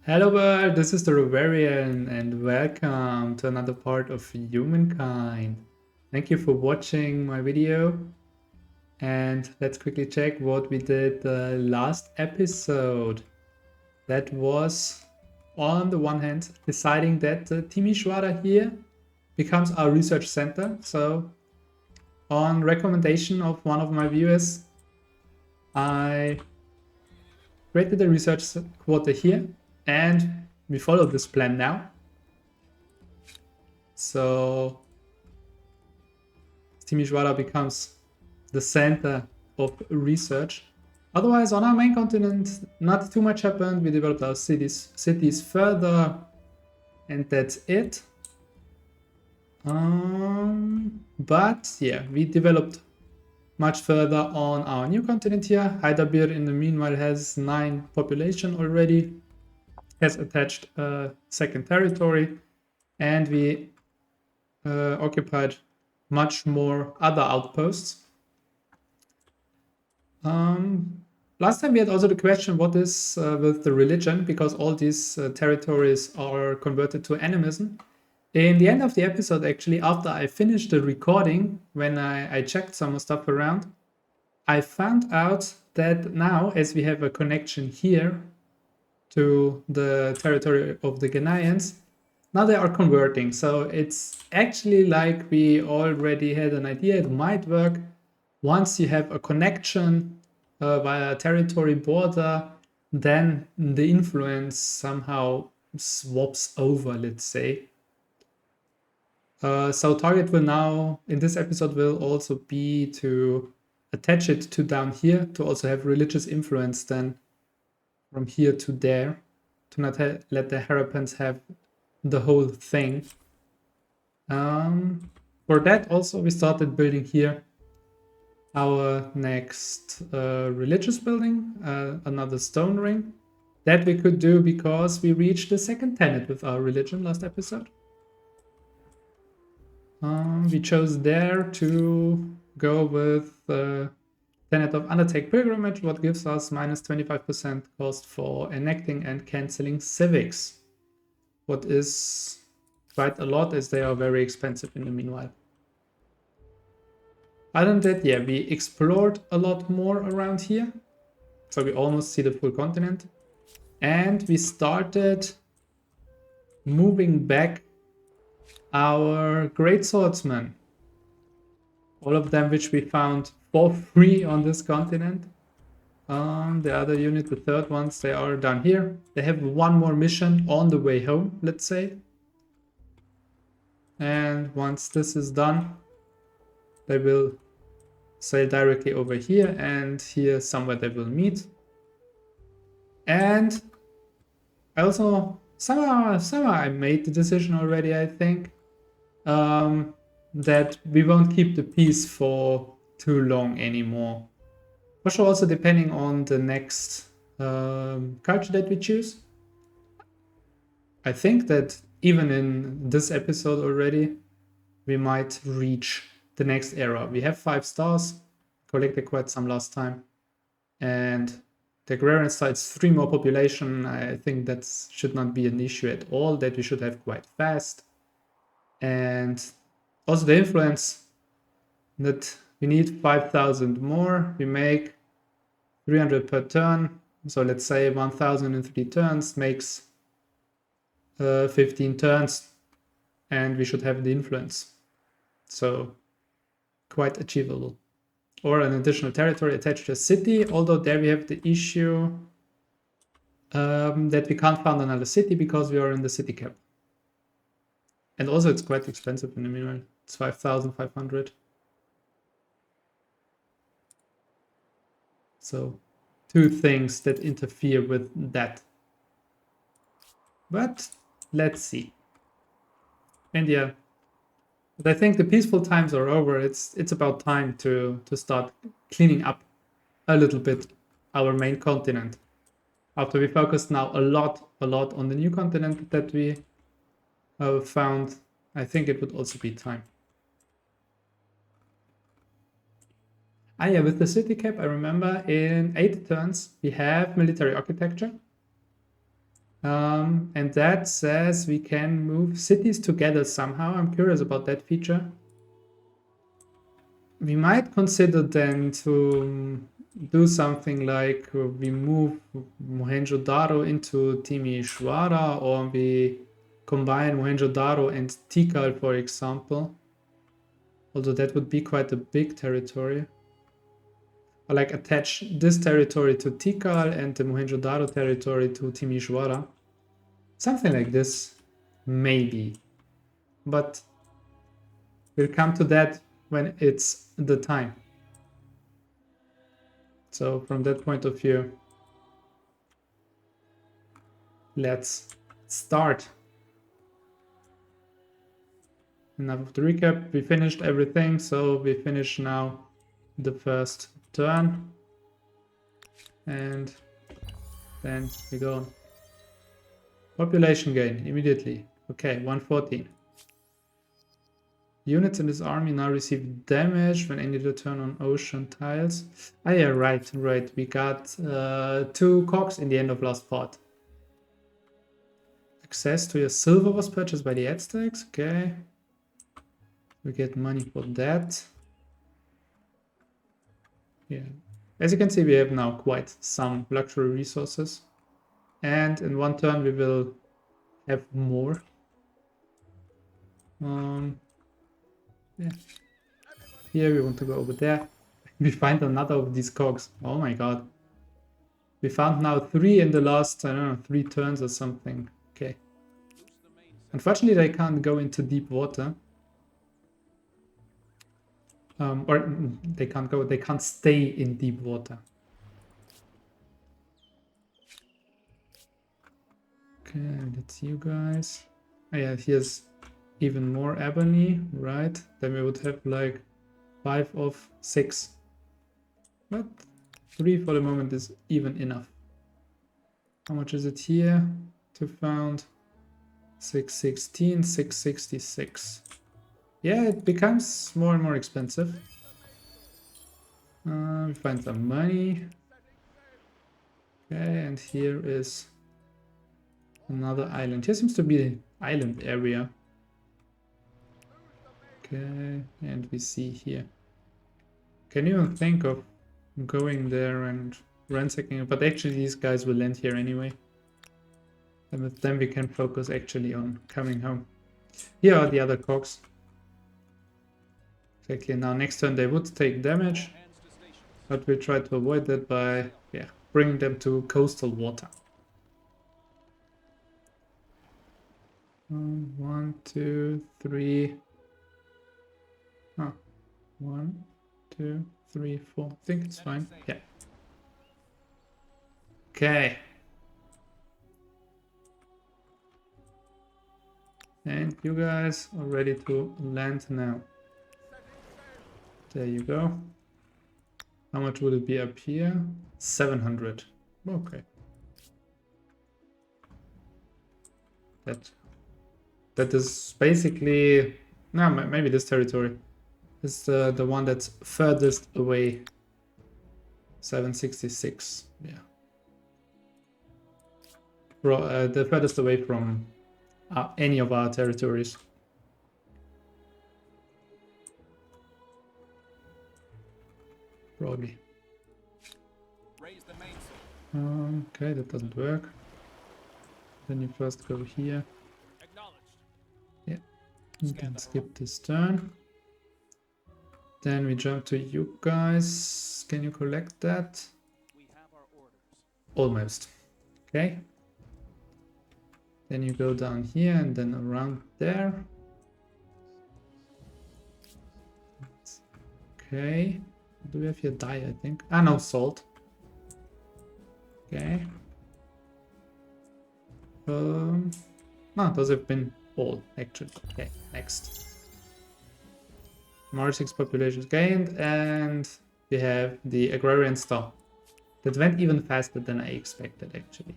Hello world, this is the Rovarian and welcome to another part of Humankind. Thank you for watching my video and let's quickly check what we did the last episode. That was, on the one hand, deciding that Timisoara here becomes our research center. So on recommendation of one of my viewers, I created a research quarter here and we follow this plan now. So Timisoara becomes the center of research. Otherwise, on our main continent, not too much happened. We developed our cities further, and that's it. But yeah, we developed much further on our new continent here. Hyderabad, in the meanwhile, has 9 population already, has attached a second territory, and we occupied much more other outposts. Last time we had also the question, what is with the religion, because all these territories are converted to animism. In the end of the episode, actually, after I finished the recording, when I checked some stuff around, I found out that now, as we have a connection here to the territory of the Ghanaians, now they are converting. So it's actually like we already had an idea it might work. Once you have a connection via a territory border, then the influence somehow swaps over, let's say. So target will now, in this episode, will also be to attach it to down here, to also have religious influence then from here to there, to not let the Harappans have the whole thing. For that also, we started building here our next religious building, another stone ring. That we could do because we reached the second tenet with our religion last episode. We chose there to go with the tenet of undertake pilgrimage, what gives us minus 25% cost for enacting and cancelling civics. What is quite a lot, as they are very expensive in the meanwhile. Other than that, yeah, we explored a lot more around here. So we almost see the full continent. And we started moving back our great swordsmen. All of them which we found for free on this continent. The other unit, the third ones, they are down here. They have one more mission on the way home, let's say. And once this is done, they will sail directly over here, and here somewhere they will meet. And I also somehow I made the decision already, I think, that we won't keep the peace for too long anymore. For sure, also depending on the next culture that we choose. I think that even in this episode already, we might reach the next era. We have 5 stars, collected quite some last time, and the agrarian sites 3 more population. I think that should not be an issue at all, that we should have quite fast. And also the influence, that we need 5,000 more. We make 300 per turn, so let's say 1,000 in 3 turns makes 15 turns, and we should have the influence. So quite achievable. Or an additional territory attached to a city, although there we have the issue that we can't found another city because we are in the city cap. And also it's quite expensive in the meanwhile. It's 5,500. So 2 things that interfere with that. But let's see. And yeah, but I think the peaceful times are over. It's about time to start cleaning up a little bit our main continent. After we focused now a lot on the new continent that we found, I think it would also be time. Yeah, with the city cap, I remember in 8 turns we have military architecture. And that says we can move cities together somehow. I'm curious about that feature. We might consider then to do something like we move Mohenjo-Daro into Timisoara, or we combine Mohenjo-Daro and Tikal, for example. Although that would be quite a big territory. Or like attach this territory to Tikal and the Mohenjo-Daro territory to Timisoara. Something like this, maybe. But we'll come to that when it's the time. So from that point of view, let's start. Enough of the recap. We finished everything, so we finish now the first turn. And then we go on. Population gain immediately. Okay, 114. Units in this army now receive damage when ending the turn on ocean tiles. Ah yeah, right. We got 2 cogs in the end of last part. Access to your silver was purchased by the Aztecs. Okay. We get money for that. Yeah. As you can see, we have now quite some luxury resources. And in one turn we will have more. Yeah. Here we want to go over there. We find another of these cogs. Oh my god. We found now 3 in the last, I don't know, 3 turns or something. Okay. Unfortunately, they can't go into deep water. Or they can't stay in deep water. Okay, that's you guys. Oh yeah, here's even more ebony, right? Then we would have like 5 of 6. But 3 for the moment is even enough. How much is it here to found? 616, 666. Yeah, it becomes more and more expensive. We find some money. Okay, and here is another island. Here seems to be an island area. Okay, and we see here. Can you even think of going there and ransacking it? But actually these guys will land here anyway. And with them we can focus actually on coming home. Here are the other cogs. Exactly, now next turn they would take damage. But we try to avoid that by bringing them to coastal water. 1, 2, 3. Oh, 1, 2, 3, 4. I think it's fine. Yeah. Okay. And you guys are ready to land now. There you go. How much would it be up here? 700. Okay. That is basically... No, maybe this territory is the one that's furthest away. 766. Yeah. The furthest away from any of our territories. Probably. Okay, that doesn't work. Then you first go here. Yeah, you can skip this turn. Then we jump to you guys. Can you collect that? Almost. Okay. Then you go down here and then around there. Okay. Do we have here dye, I think? Ah, no, salt. Okay. No, those have been all, actually. Okay, next. More 6 populations gained, and we have the agrarian star. That went even faster than I expected, actually.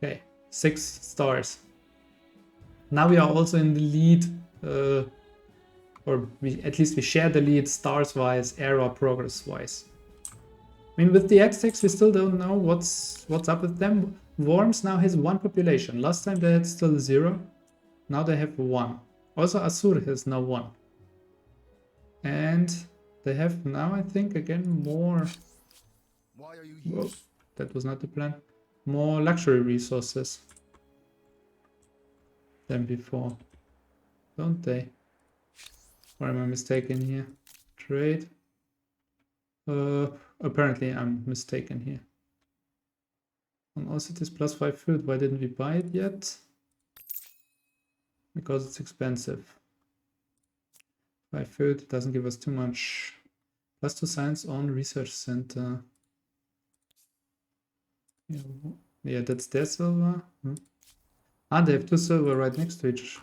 Okay, 6 stars. Now we are also in the lead, or at least we share the lead stars-wise, era progress-wise. mean, with the Aztecs, we still don't know what's up with them. Worms now has 1 population. Last time they had still 0. Now they have 1. Also, Asur has now 1. And they have now, I think, again, more... Why are you here? Whoa, that was not the plan. More luxury resources than before. Don't they? Or am I mistaken here? Trade. Apparently I'm mistaken here. On all cities plus 5 food. Why didn't we buy it yet? Because it's expensive. 5 food doesn't give us too much. Plus 2 science on research center. Yeah, that's their silver. Ah, they have 2 silver right next to each.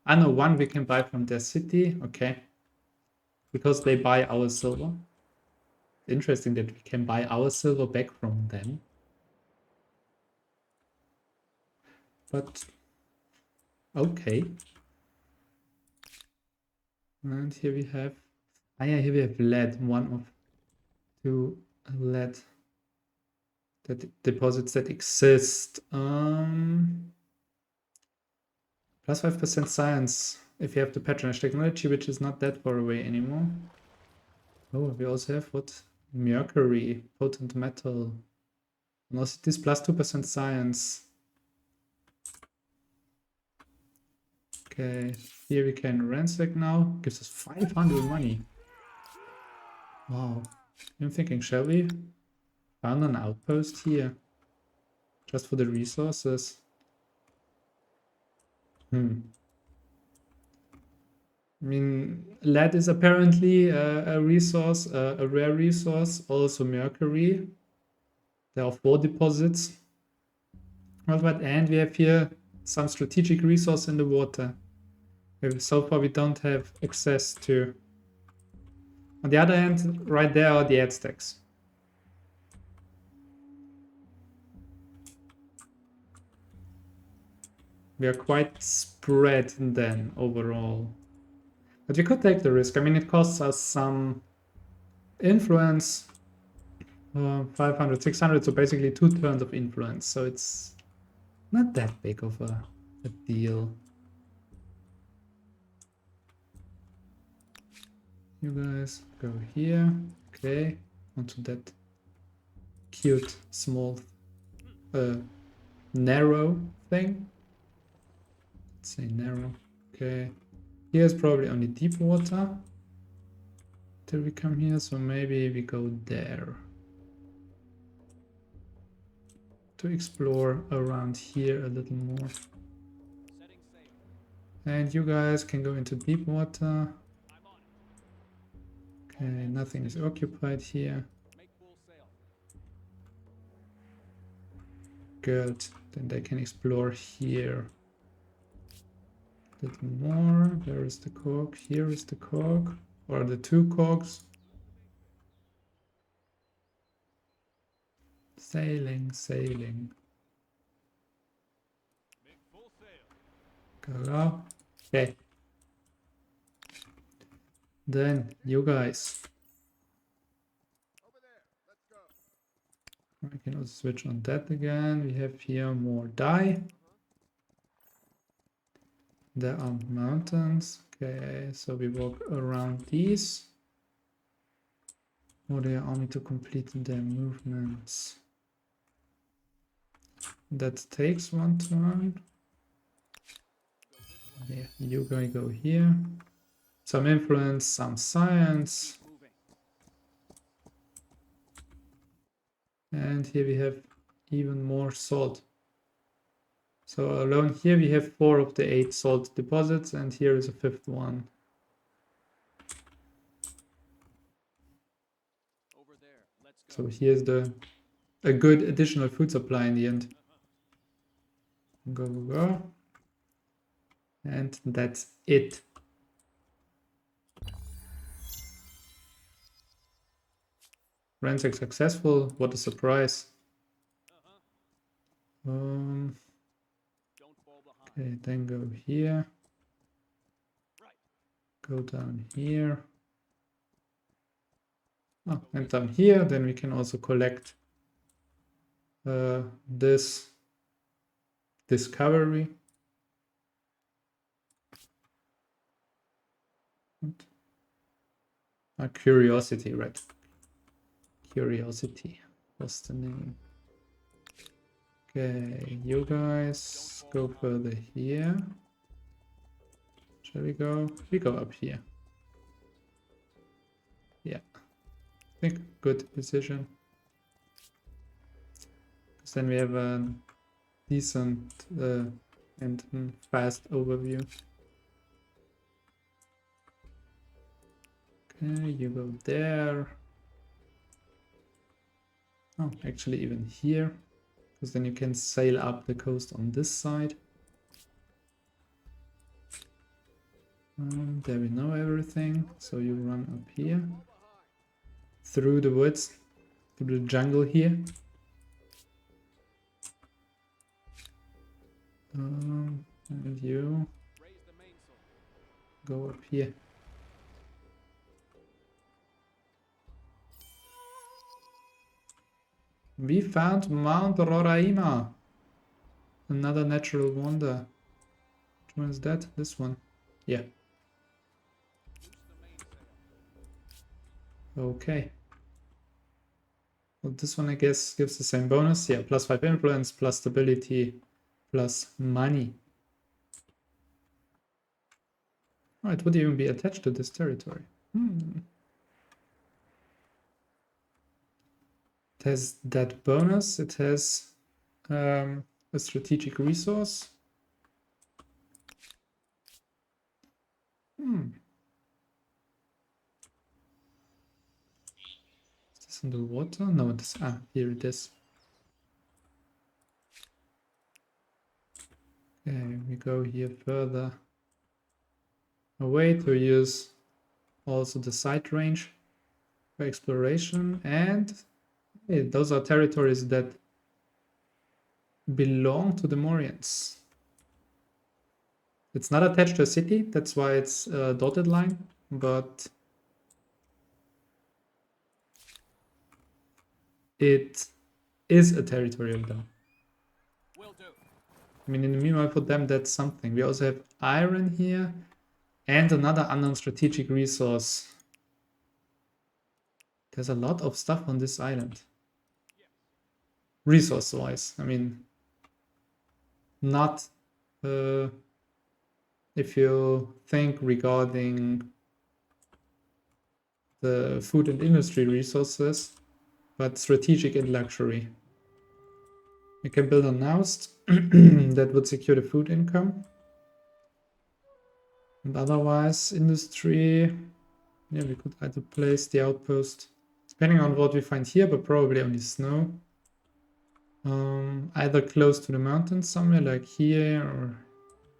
I know 1 we can buy from their city. Okay. Because they buy our silver. Interesting that we can buy our silver back from them. But okay. And here we have, yeah, here we have lead, 1 of 2 lead that deposits that exist. Plus 5% science if you have the patronage technology, which is not that far away anymore. Oh, we also have what? Mercury, potent metal. And also this plus 2% science. Okay, here we can ransack now. Gives us 500 money. Wow. I'm thinking, shall we? Found an outpost here. Just for the resources. I mean, lead is apparently a resource, a rare resource. Also mercury. There are 4 deposits. Alright, and we have here some strategic resource in the water. So far we don't have access to. On the other hand, right there are the Aztecs. We are quite spread then overall. But we could take the risk. I mean, it costs us some influence. 500, 600, so basically 2 turns of influence. So it's not that big of a deal. You guys go here. Okay, onto that cute, small, narrow thing. Let's say narrow. Okay. Here's probably only deep water till we come here, so maybe we go there to explore around here a little more. And you guys can go into deep water. Okay, nothing is occupied here. Good, then they can explore here. A little more. Where is the cork? Here is the cork. Or the 2 corks. Sailing, sailing. Go. Okay. Then you guys. I can also switch on that again. We have here more dye. There are mountains. Okay, so we walk around these. Or they are only to complete their movements. That takes 1 turn. Yeah, you guys go here. Some influence, some science. And here we have even more salt. So alone here we have 4 of the 8 salt deposits, and here is a 5th one. So here's a good additional food supply in the end. Go, go, go. And that's it. Ransack successful. What a surprise. Okay, then go here. Go down here. Oh, and down here, then we can also collect this discovery. Curiosity, right? Curiosity. What's the name? Okay, you guys go further here. Shall we go? We go up here. Yeah, I think good decision. Because then we have a decent and fast overview. Okay, you go there. Oh, actually even here. Because then you can sail up the coast on this side. There we know everything. So you run up here. Through the woods. Through the jungle here. And you go up here. We found Mount Roraima. Another natural wonder. Which one is that? This one. Yeah. Okay. Well, this one, I guess, gives the same bonus. Yeah, +5 influence, plus stability, plus money. Oh, it would even be attached to this territory. It has that bonus. It has a strategic resource. Is this in the water? No, it's here it is. Okay, we go here further away to use also the side range for exploration, and hey, those are territories that belong to the Morians. It's not attached to a city, that's why it's a dotted line, but it is a territory of them. I mean, in the meanwhile, for them, that's something. We also have iron here and another unknown strategic resource. There's a lot of stuff on this island. Resource-wise, I mean, not if you think regarding the food and industry resources, but strategic and luxury. You can build a Naust that would secure the food income. And otherwise, industry, yeah, we could either place the outpost, depending on what we find here, but probably only snow. Either close to the mountains somewhere, like here, or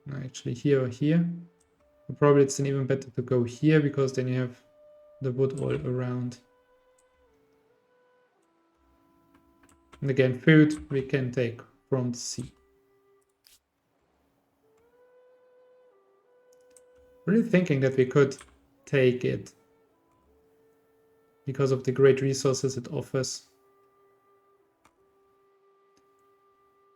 no, actually here or here. But probably it's even better to go here, because then you have the wood all around. And again, food we can take from the sea. Really thinking that we could take it because of the great resources it offers.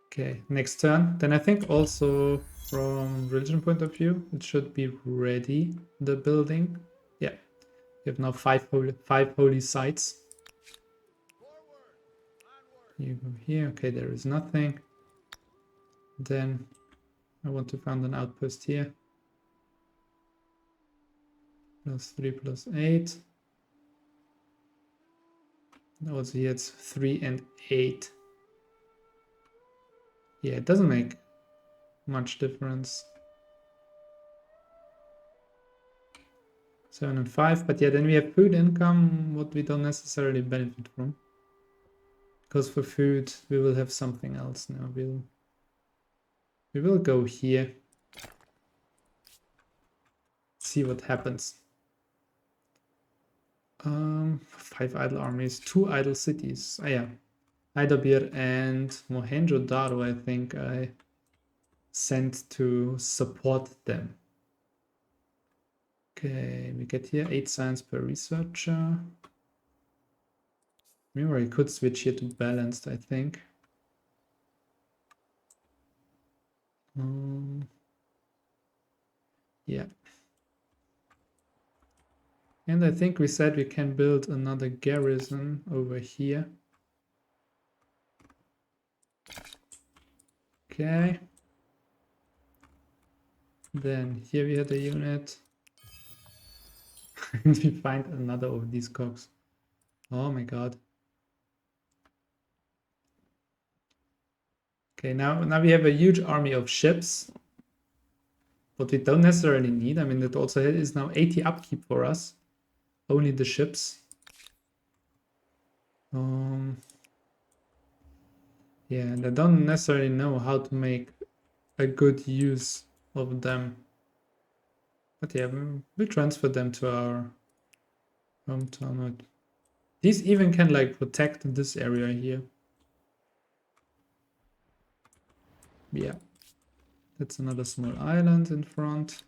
Okay, next turn. Then I think also from religion point of view, it should be ready, the building. Yeah, we have now five holy sites. You go here. Okay, there is nothing. Then I want to found an outpost here. +3 +8. Also here it's 3 and 8. Yeah, it doesn't make much difference. 7 and 5, but yeah, then we have food income, what we don't necessarily benefit from. Because for food, we will have something else now. We will go here. See what happens. 5 idle armies, 2 idle cities. Ah, yeah. Idabir and Mohenjo-Daro, I think I sent to support them. Okay, we get here 8 science per researcher. Maybe I could switch here to balanced, I think. Yeah. And I think we said we can build another garrison over here. Okay. Then here we had a unit. And we find another of these cogs. Oh my god. Okay, now we have a huge army of ships. What we don't necessarily need. I mean, it also is now 80 upkeep for us. Only the ships. Yeah, and I don't necessarily know how to make a good use of them. But yeah, we'll transfer them to our hometown. These even can like protect this area here. Yeah. That's another small island in front.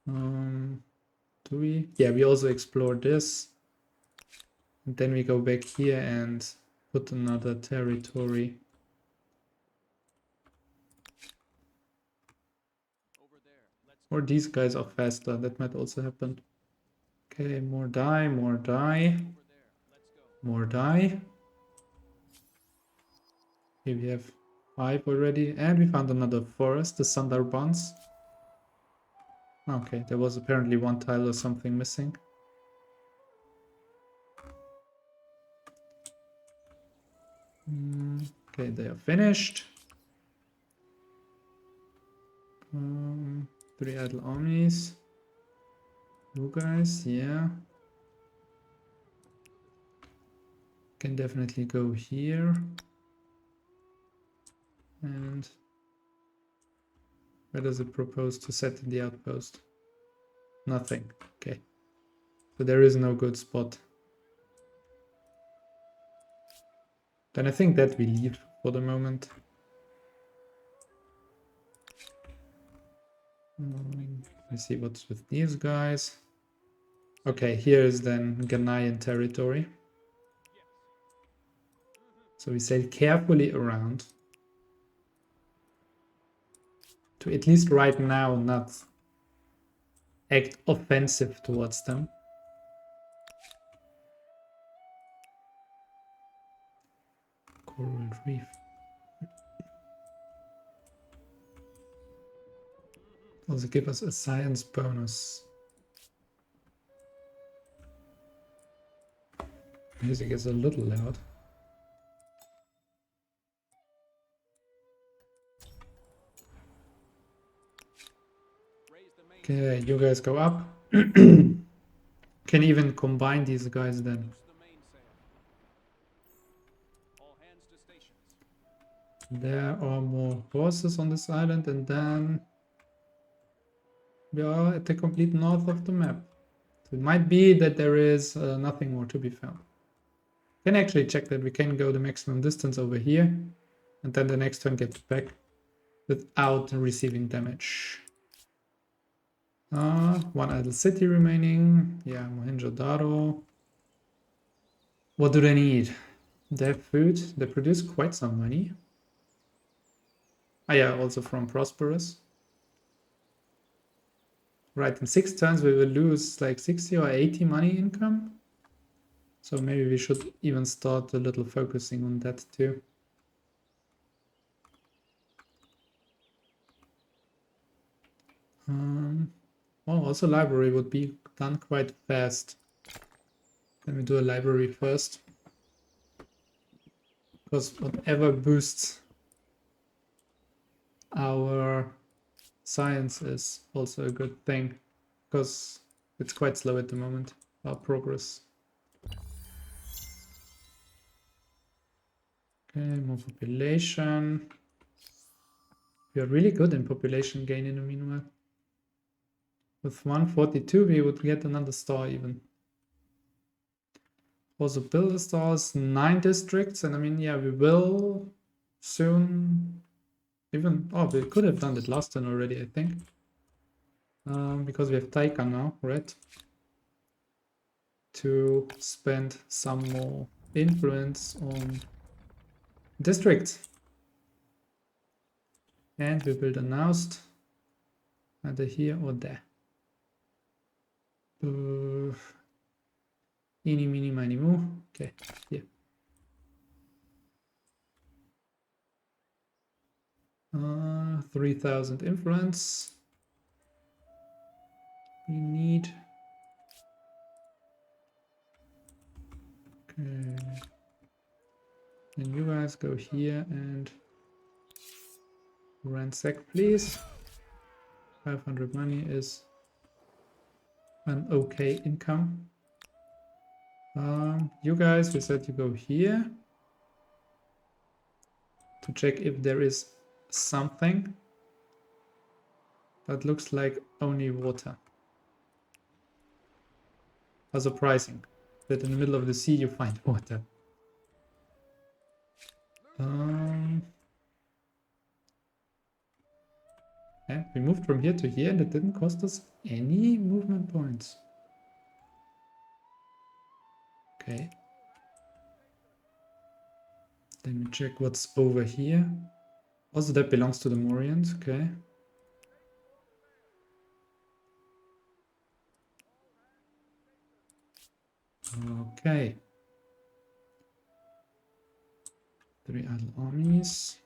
Do we? Yeah, we also explore this. And then we go back here and put another territory. Or these guys are faster. That might also happen. Okay, more die, more die. More die. Here we have 5 already. And we found another forest, the Sundarbans. Okay, there was apparently one tile or something missing. Okay, they are finished. 3 idle armies. You guys, yeah. Can definitely go here. And where does it propose to set in the outpost? Nothing. Okay. So there is no good spot. Then I think that we leave for the moment. Let's see what's with these guys. Okay, here is then Ghanaian territory. So we sail carefully around. To at least right now not act offensive towards them. Coral Reef. Also give us a science bonus. Music is a little loud. Okay, you guys go up. Can even combine these guys then. There are more horses on this island, and then we are at the complete north of the map. So it might be that there is nothing more to be found. Can actually check that we can go the maximum distance over here, and then the next turn get back without receiving damage. One idle city remaining. Yeah, Mohenjo-Daro. What do they need? They have food. They produce quite some money. Ah, yeah, also from Prosperous. Right, in 6 turns we will lose like 60 or 80 money income. So maybe we should even start a little focusing on that too. Well, also library would be done quite fast. Let me do a library first. Because whatever boosts our science is also a good thing. Because it's quite slow at the moment, our progress. Okay, more population. We are really good in population gain in the meanwhile. With 142 we would get another star even. Also build the stars, 9 districts, and I mean, yeah, we will soon even, oh, we could have done that last turn already, I think. Because we have Taika now, right? to spend some more influence on districts. And we build a Naust either here or there. Eeny, meeny, miny, moo. Okay, here. 3,000 influence. We need. Okay. Then you guys go here and ransack, please. 500 money is an okay income. You guys, we said you go here to check if there is something. That looks like only water. How surprising that in the middle of the sea you find water. Yeah, we moved from here to here and it didn't cost us any movement points. Okay. Let me check what's over here. Also, that belongs to the Morians. Okay. Okay. 3 idle armies.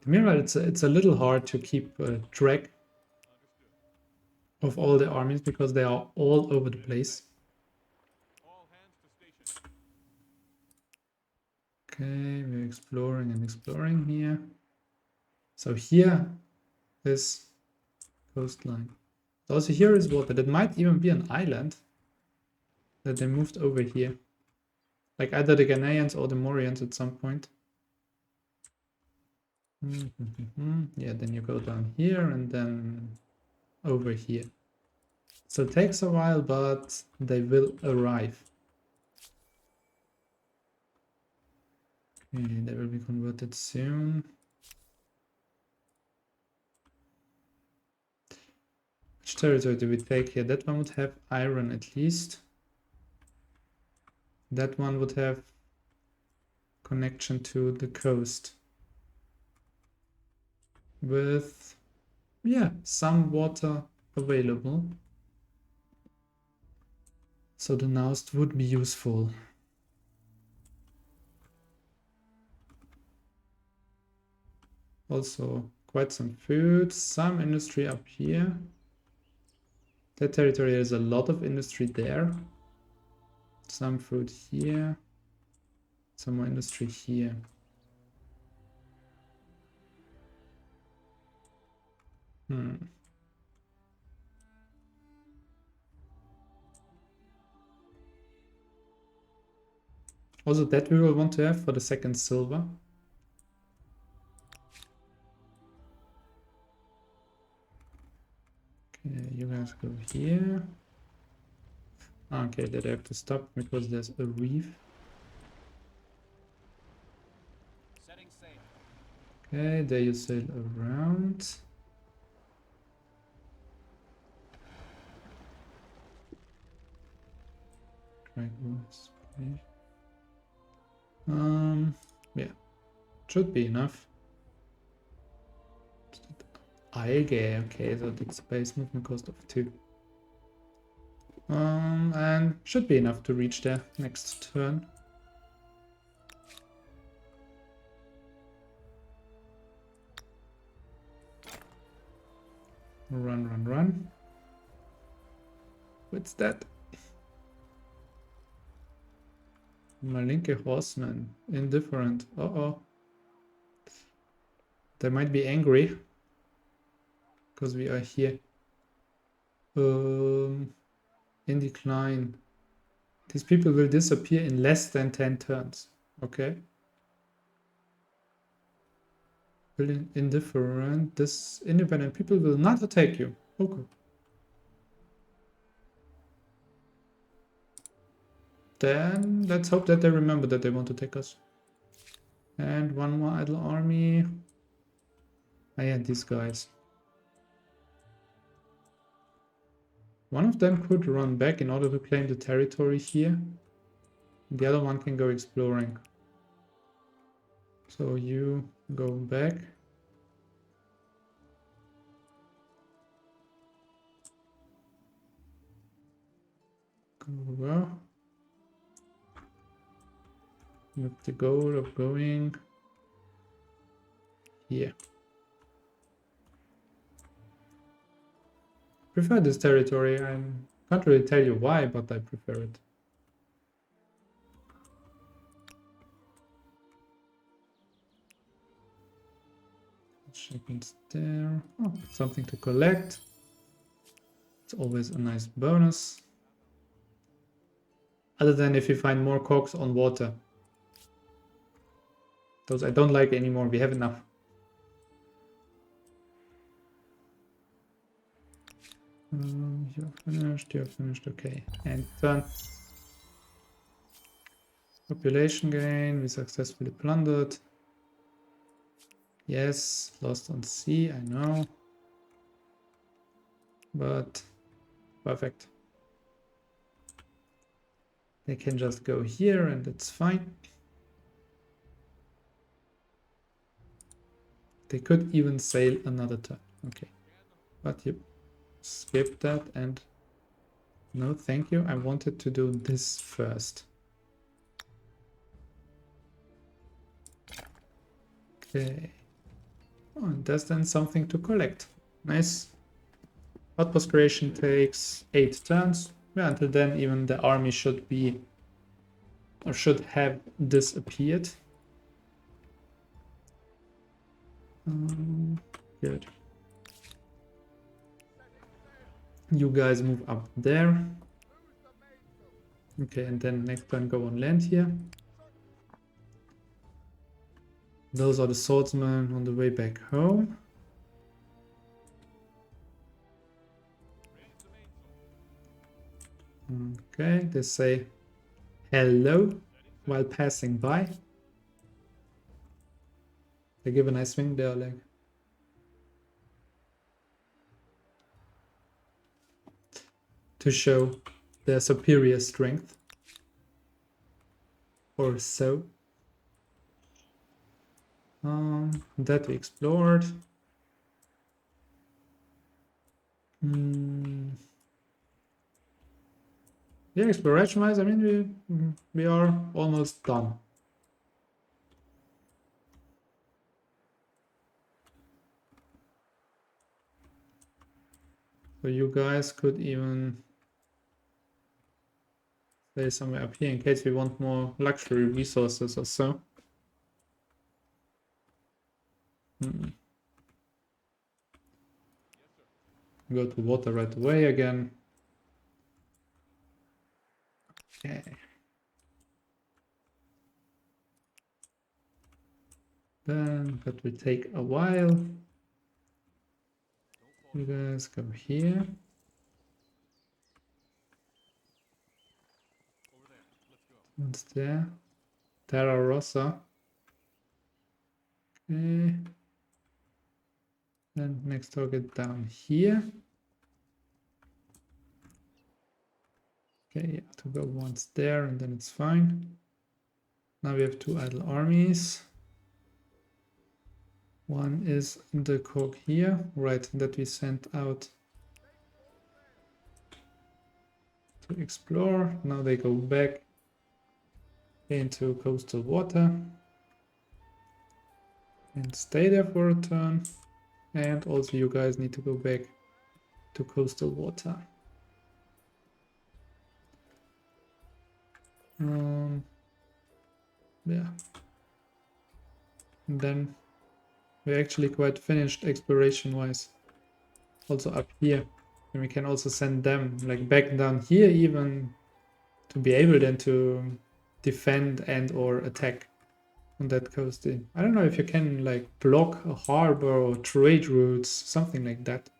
Meanwhile, it's a little hard to keep track of all the armies because they are all over the place. Okay, we're exploring and exploring here. So here is coastline. Also here is water. That might even be an island that they moved over here. Like either the Ghanaians or the Morians at some point. Yeah, then you go down here and then over here. So it takes a while, but they will arrive. Okay, they will be converted soon. Which territory do we take here? That one would have iron at least. That one would have connection to the coast. With, yeah, some water available. So the Naust would be useful. Also quite some food, some industry up here. That territory has a lot of industry there. Some food here. Some more industry here. Also that we will want to have for the second silver. Okay, you guys go here. Okay, that I have to stop because there's a reef. Okay, there you sail around. Yeah, should be enough. Algae, okay, so that's space movement cost of 2. And should be enough to reach there next turn. Run, run, run. What's that? Malinke horseman. Indifferent. Uh-oh. They might be angry. Because we are here. In decline. These people will disappear in less than 10 turns. Okay. Indifferent. This independent people will not attack you. Okay. Then let's hope that they remember that they want to take us. And one more idle army. I had these guys. One of them could run back in order to claim the territory here. The other one can go exploring. So you go back. Go over. With the goal of going here. Prefer this territory. I can't really tell you why, but I prefer it. Seconds there. Oh, something to collect. It's always a nice bonus. Other than if you find more cogs on water. Those I don't like anymore. We have enough. You're finished, okay. And turn. Population gain, we successfully plundered. Yes, lost on sea, I know. But perfect. They can just go here and it's fine. They could even sail another turn. Okay. But you skip that and no, thank you. I wanted to do this first. Okay. Oh, and there's then something to collect. Nice. Outpost creation takes 8 turns. Yeah, until then even the army should be or should have disappeared. Good. You guys move up there. Okay, and then next turn go on land here. Those are the swordsmen on the way back home. Okay, they say hello while passing by. They give a nice swing there, like. To show their superior strength. Or so. That we explored. Yeah, exploration wise, I mean, we are almost done. So you guys could even stay somewhere up here in case we want more luxury resources or so. Go to water right away again. Okay. Then that will take a while. You guys go here. What's there? Terra Rossa. Okay. Then next target down here. Okay, you have to go once there and then it's fine. Now we have 2 idle armies. One is the cog here, right, that we sent out to explore. Now they go back into coastal water and stay there for a turn. And also you guys need to go back to coastal water. Yeah. And then we're actually quite finished exploration wise. Also up here. And we can also send them like back down here even to be able then to defend and or attack on that coast. I don't know if you can like block a harbor or trade routes, something like that.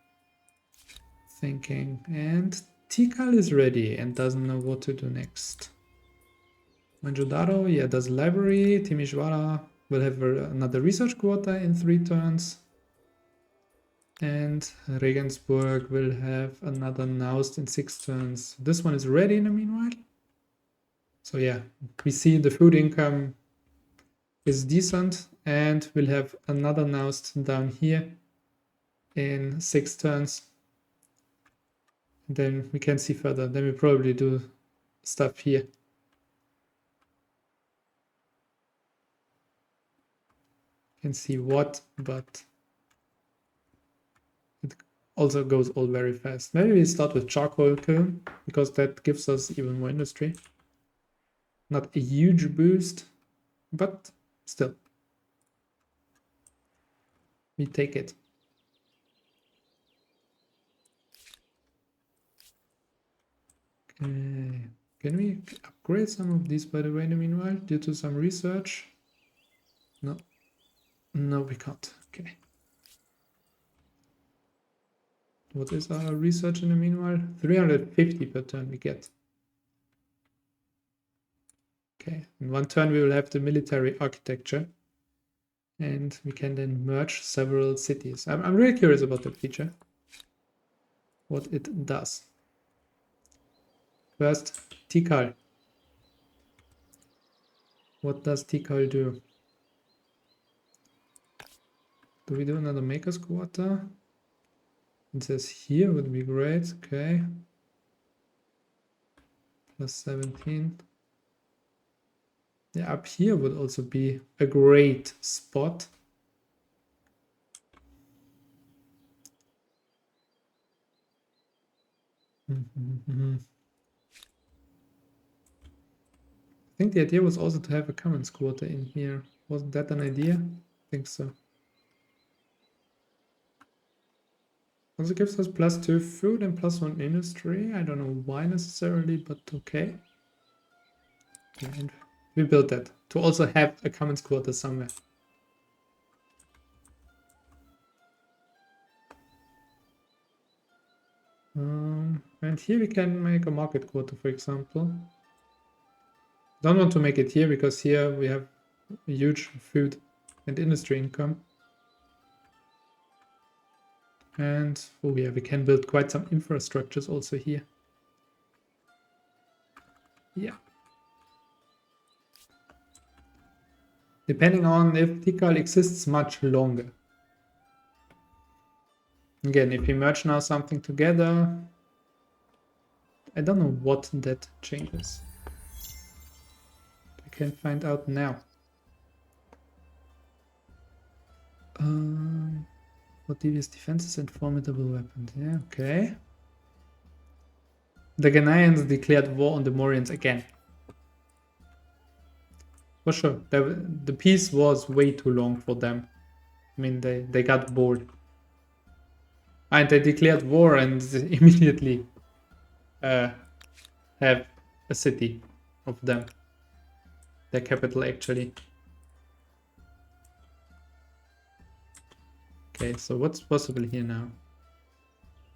Thinking. And Tikal is ready and doesn't know what to do next. Manjudaro, yeah, does library. Timișoara will have another research quota in 3 turns. And Regensburg will have another Naust in 6 turns. This one is ready in the meanwhile. So yeah, we see the food income is decent, and we'll have another Naust down here in 6 turns. And then we can see further. Then we probably do stuff here. Can see what, but it also goes all very fast. Maybe we start with charcoal kiln, because that gives us even more industry. Not a huge boost, but still. We take it. Okay. Can we upgrade some of these, by the way, in the meanwhile, due to some research? No. No, we can't. Okay. What is our research in the meanwhile? 350 per turn we get. Okay. In 1 turn we will have the military architecture. And we can then merge several cities. I'm really curious about that feature. What it does. First, Tikal. What does Tikal do? Do we do another maker's quarter? It says here would be great. Okay. Plus 17. Yeah, up here would also be a great spot. I think the idea was also to have a commons quarter in here. Wasn't that an idea? I think so. Also gives us +2 food and +1 industry. I don't know why necessarily, but okay. And we built that to also have a commons quarter somewhere. And here we can make a market quarter, for example. Don't want to make it here because here we have a huge food and industry income. And oh yeah, we can build quite some infrastructures also here. Yeah. Depending on if Tikal exists much longer. Again, if we merge now something together, I don't know what that changes. We can find out now. What devious defenses and formidable weapons. Yeah, okay. The Ghanaians declared war on the Morians again. For sure. The peace was way too long for them. I mean, they got bored. And they declared war and immediately have a city of them. Their capital, actually. Okay, so what's possible here now?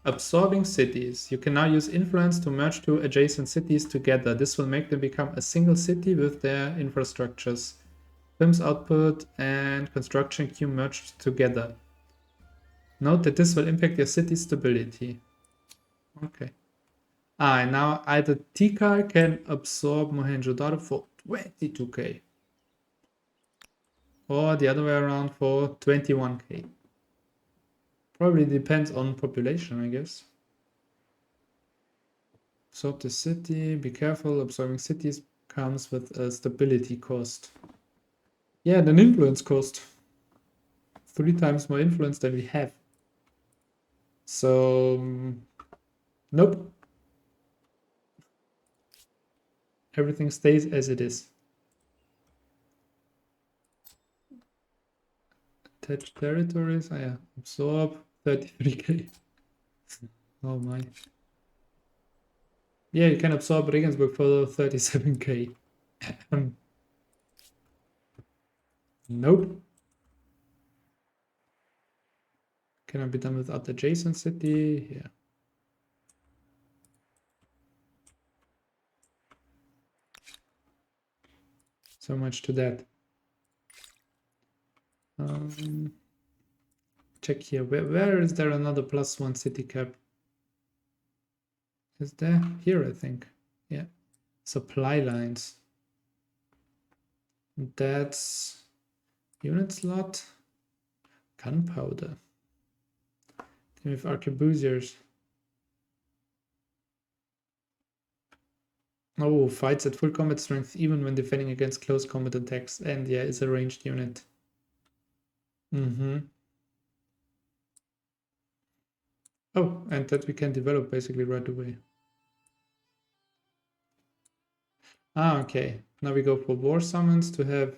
Absorbing cities. You can now use influence to merge 2 adjacent cities together. This will make them become a single city with their infrastructures. Films output and construction queue merged together. Note that this will impact your city's stability. Okay. And now either Tikal can absorb Mohenjo-Daro for 22k. Or the other way around for 21k. Probably depends on population, I guess. Absorb the city. Be careful. Absorbing cities comes with a stability cost. Yeah, and an influence cost. 3 times more influence than we have. So, nope. Everything stays as it is. Attached territories. Ah, yeah. Absorb 33k. Oh my. Yeah, you can absorb Regensburg for 37k. Nope. Cannot be done without adjacent city. Yeah. So much to that. check here. Where is there another +1 city cap? Is there? Here, I think. Yeah. Supply lines. That's unit slot. Gunpowder. Then we have arquebusiers. Oh, fights at full combat strength even when defending against close combat attacks. And yeah, is a ranged unit. Oh, and that we can develop basically right away. Ah, okay. Now we go for war summons to have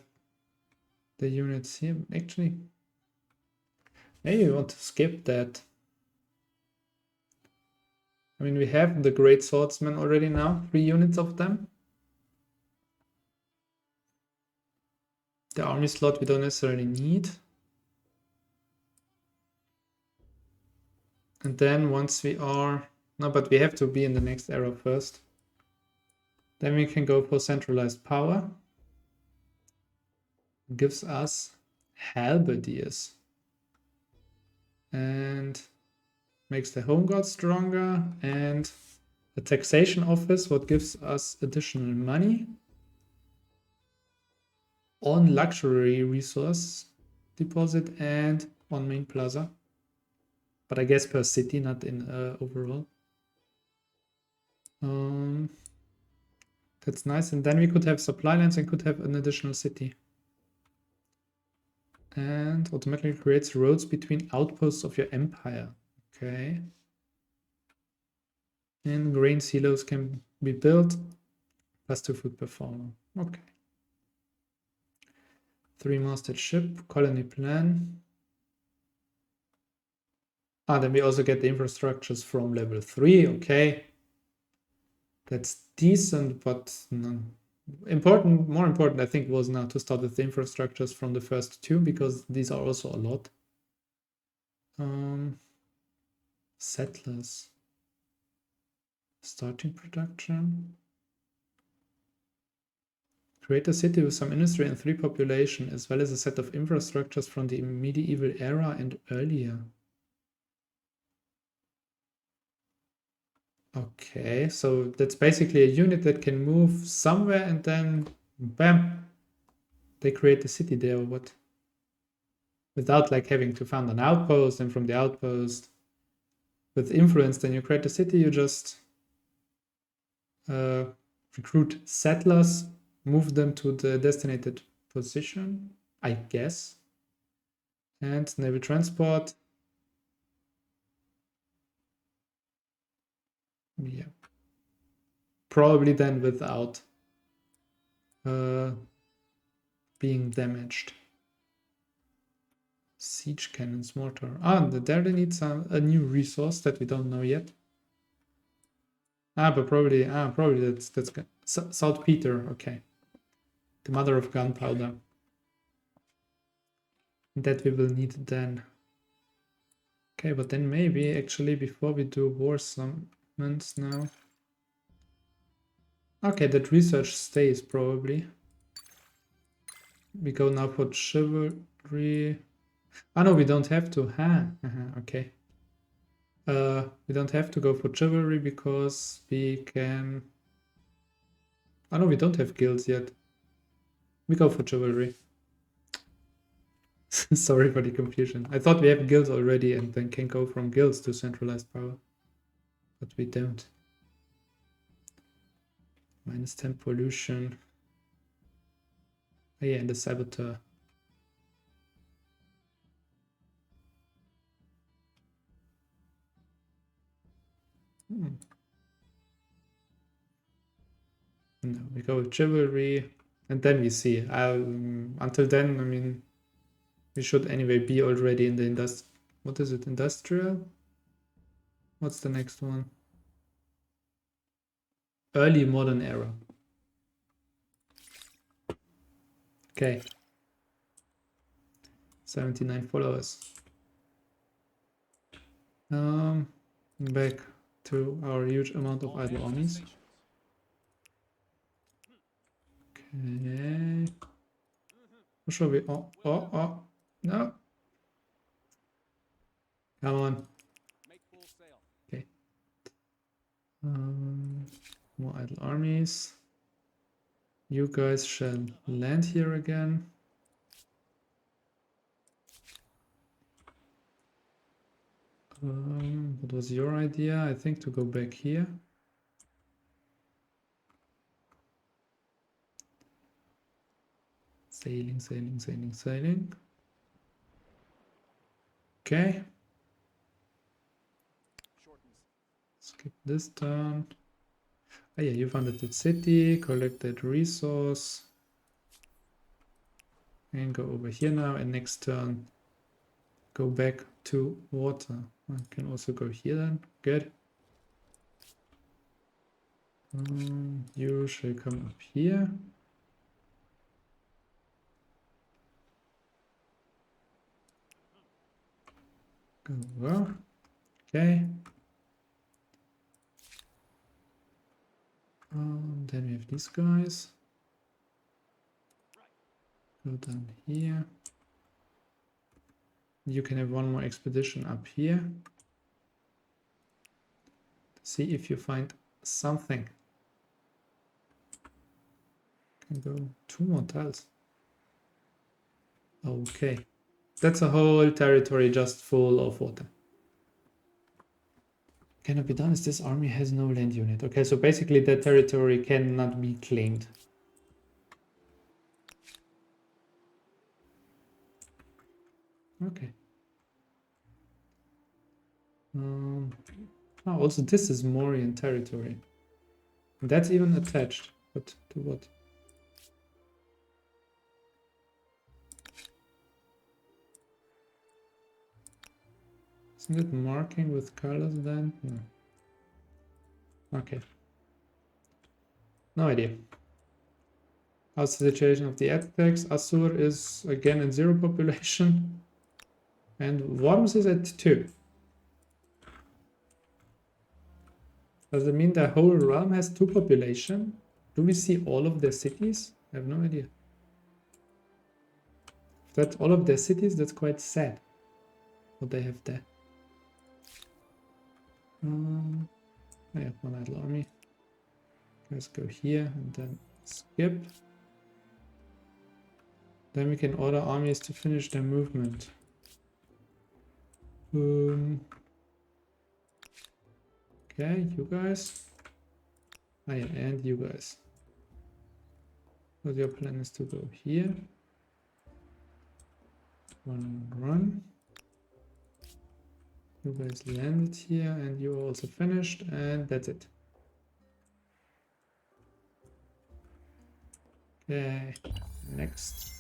the units here. Actually, maybe we want to skip that. I mean, we have the Great Swordsmen already now, 3 units of them. The army slot we don't necessarily need. And then once we are... No, but we have to be in the next era first. Then we can go for centralized power. Gives us halberdiers. And makes the home guard stronger. And a taxation office, what gives us additional money. On luxury resource deposit and on main plaza. But I guess per city, not in overall. That's nice. And then we could have supply lines and could have an additional city. And automatically creates roads between outposts of your empire. Okay. And grain silos can be built. +2 food performer. Okay. 3-masted ship. Colony plan. Ah, then we also get the infrastructures from level 3. Okay. That's decent, but no. More important, I think, was now to start with the infrastructures from the first 2, because these are also a lot. Settlers. Starting production. Create a city with some industry and 3 population, as well as a set of infrastructures from the medieval era and earlier. Okay, so that's basically a unit that can move somewhere and then bam, they create a city there or what? Without like having to found an outpost, and from the outpost with influence, then you create a city, you just recruit settlers, move them to the designated position, I guess. And naval transport. Yeah. Probably then without being damaged. Siege cannons, mortar. Ah, there they need a new resource that we don't know yet. But probably that's good. Saltpeter, okay. The mother of gunpowder. That we will need then. Okay, but then maybe actually before we do war summons now. Okay, that research stays probably. We go now for chivalry. Ah, no, we don't have to. Okay. We don't have to go for chivalry because we can... Oh no, we don't have guilds yet. We go for chivalry. Sorry for the confusion. I thought we have guilds already and then can go from guilds to centralized power. But we don't. -10 pollution. Oh yeah, and the saboteur. No, we go with chivalry, and then we see. Until then, I mean, we should anyway be already in the what is it? Industrial? What's the next one? Early modern era. Okay. 79 followers. Back to our huge amount of idle armies. Okay. What shall we? Oh, no. Come on. Make full sail. Okay. More idle armies. You guys shall land here again. What was your idea? I think to go back here. Sailing, sailing, sailing, sailing. Okay. Shortens. Skip this turn. Oh yeah, you founded the city, collect that resource. And go over here now, and next turn go back to water. I can also go here then. Good. You shall come up here. Go over. Okay. Then we have these guys. Go down here. You can have one more expedition up here. See if you find something. Can go 2 more tiles. Okay. That's a whole territory just full of water. Cannot be done as this army has no land unit. Okay, so basically that territory cannot be claimed. Okay. Also this is Mauryan territory. That's even attached. But to what? Isn't it marking with colors then? No. Okay. No idea. How's the situation of the attacks? Assur is again at 0 population. And Worms is at 2. Does it mean the whole realm has 2 population? Do we see all of their cities? I have no idea. If that's all of their cities, that's quite sad. What they have there. I have one idle army. Let's go here and then skip. Then we can order armies to finish their movement. Okay, you guys. Ah, yeah, and you guys. So your plan is to go here. Run. You guys landed here and you are also finished, and that's it. Okay, next.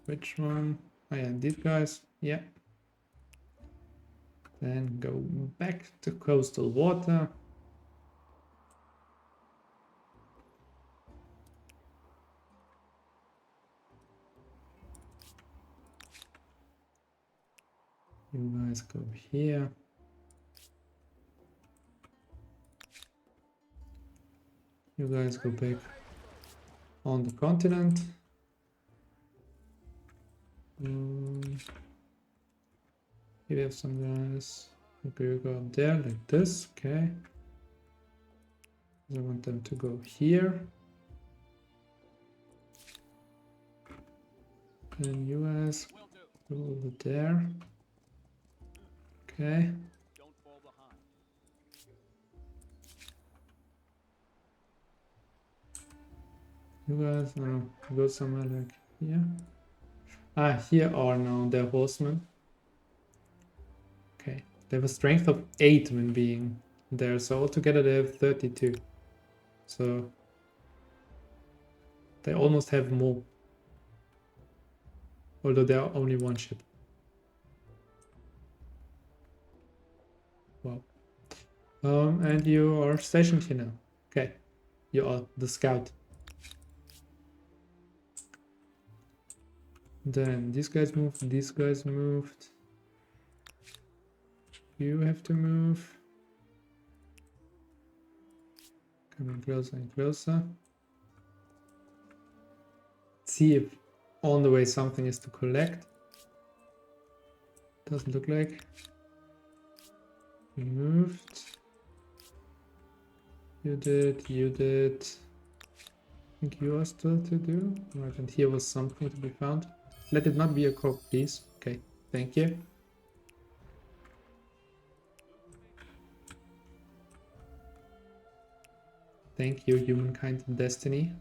Which one? Oh yeah, these guys. Yeah. Then go back to coastal water. You guys go here. You guys go back on the continent. Here we have some guys. Okay, you go up there like this. Okay. I want them to go here. And you guys go over there. Okay. Don't fall behind. You guys now go somewhere like here. Ah, here are now their horsemen. Okay. They have a strength of 8 when being there, so altogether they have 32. So they almost have more. Although there are only 1 ship. Wow. And you are stationed here now. Okay. You are the scout. Then these guys moved, these guys moved. You have to move. Coming closer and closer. See if on the way something is to collect. Doesn't look like. Moved. You did, you did. I think you are still to do. Right, and here was something to be found. Let it not be a cop, please. Okay, thank you. Thank you, Humankind and Destiny.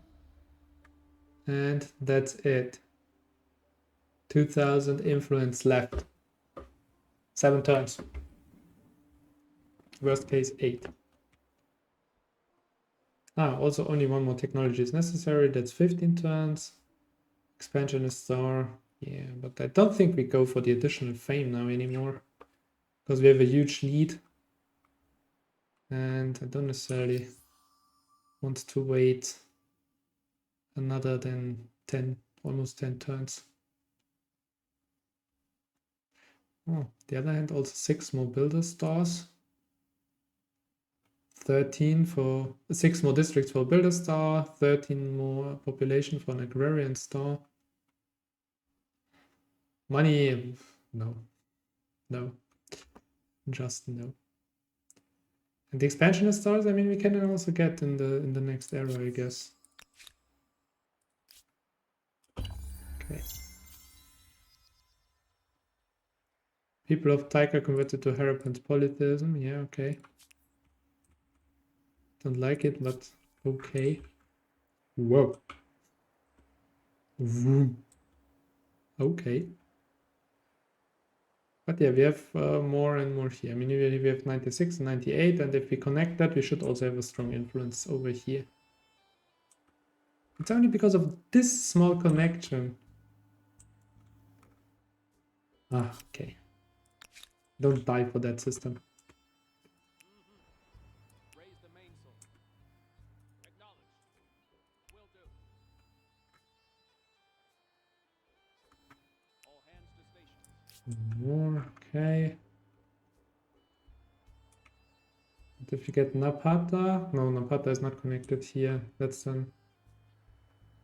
And that's it. 2000 influence left. 7 turns. Worst case 8. Also only one more technology is necessary. That's 15 turns. Expansion is star. Yeah, but I don't think we go for the additional fame now anymore. Because we have a huge lead. And I don't necessarily want to wait another than 10, almost 10 turns. Oh, the other hand, also 6 more builder stars. 13 for 6 more districts for a builder star, 13 more population for an agrarian star. Money, no, no, just no. And the expansionist stars, I mean, we can also get in the next era, I guess. Okay. People of Taika converted to Harappan's polytheism. Yeah, okay. Don't like it, but okay. Whoa. Vroom. Okay. But yeah, we have more and more here. I mean, we have 96 and 98, and if we connect that, we should also have a strong influence over here. It's only because of this small connection. Ah, okay. Don't die for that system. Raise the mainsail. Acknowledged. Will do. All hands to stations. More, okay. And if you get Napata, no, Napata is not connected here. That's then,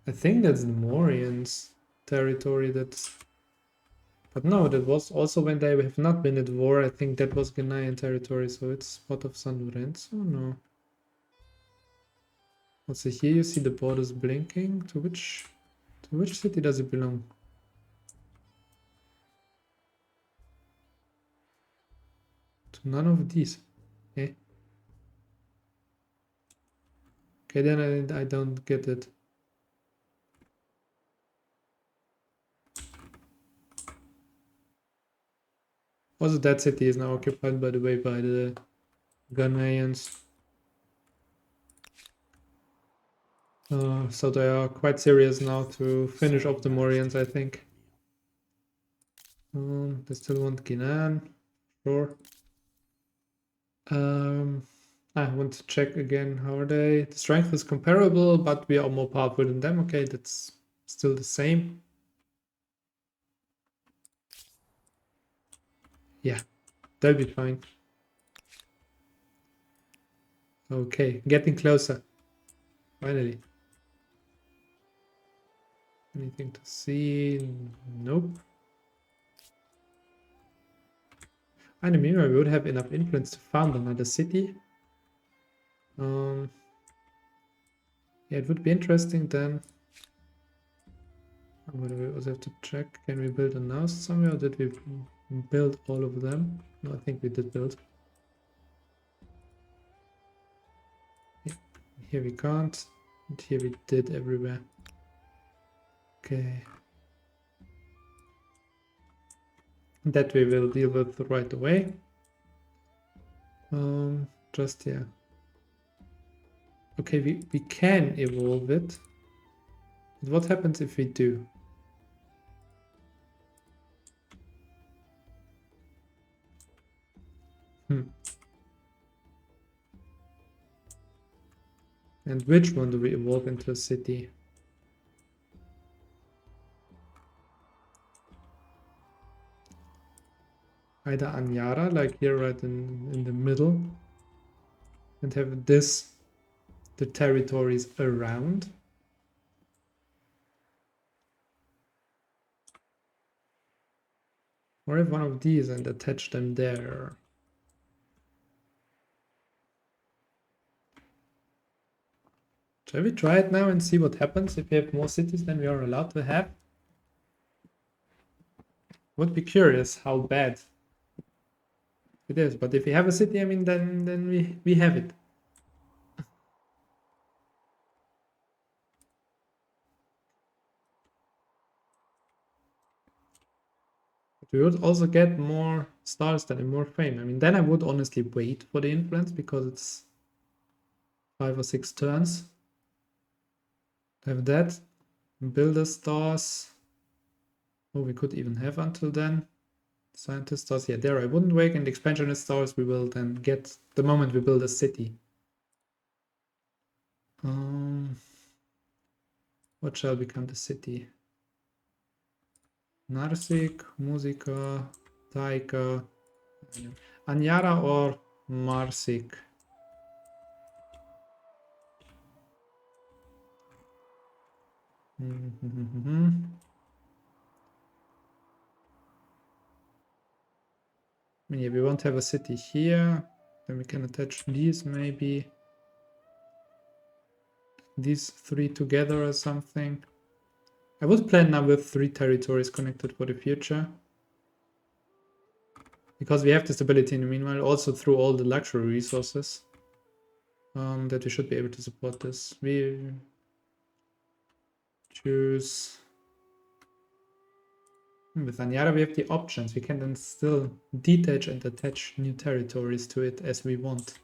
I think that's the Morians territory. That's, but no, that was also when they have not been at war. I think that was Ghanaian territory, so it's part of San Lorenzo. No. Also here you see the borders blinking. To which city does it belong? To none of these. Okay. Okay, then I don't get it. Also, that city is now occupied, by the way, by the Ghanaians. So they are quite serious now to finish off the Morians, I think. They still want Guinan, sure. I want to check again, how are they? The strength is comparable, but we are more powerful than them. Okay, that's still the same. Yeah, they'll be fine. Okay, getting closer. Finally. Anything to see? Nope. And meanwhile, we would have enough influence to found another city. Yeah, it would be interesting then. What do we also have to check? Can we build a nose somewhere? Or did we build all of them? No, I think we did build. Yeah. Here we can't. And here we did everywhere. Okay. That we will deal with right away. Just yeah. Okay, we can evolve it. But what happens if we do? And which one do we evolve into a city? Either Anyara, like here right in the middle, and have this, the territories around. Or have one of these and attach them there. Shall we try it now and see what happens if we have more cities than we are allowed to have? Would be curious how bad it is, but if we have a city, I mean, then we have it. But we would also get more stars than and more fame. I mean, then I would honestly wait for the influence because it's 5 or 6 turns. Have that. Builder stars. Oh, we could even have until then. Scientist stars. Yeah, there I wouldn't wait. And expansionist stars we will then get the moment we build a city. What shall become the city? Narsik, Musica, Taika, Anyara or Marsik? Yeah, we won't have a city here. Then we can attach these maybe. These 3 together or something. I would plan now with 3 territories connected for the future. Because we have this ability in the meanwhile, also through all the luxury resources. That we should be able to support this. We choose... With Anyara we have the options. We can then still detach and attach new territories to it as we want.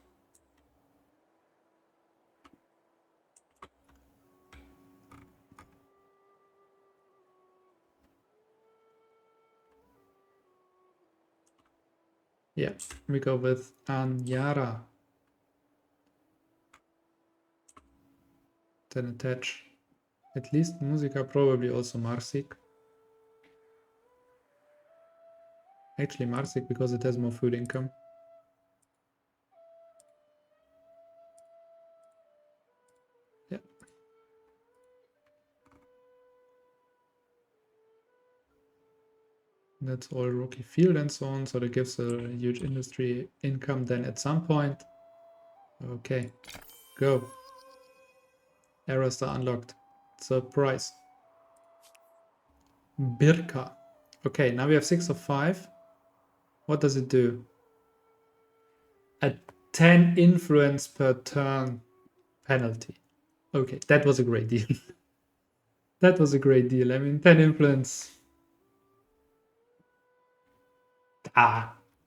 Yeah, we go with Anyara. Then attach at least Musica, probably also Marsik. Actually Marsik because it has more food income. Yeah. That's all Rocky Field and so on, so that gives a huge industry income then at some point. Okay, go. Errors are unlocked. Surprise. Birka. Okay, now we have 6 of 5. What does it do? A 10 influence per turn penalty. Okay, that was a great deal. That was a great deal. I mean, 10 influence.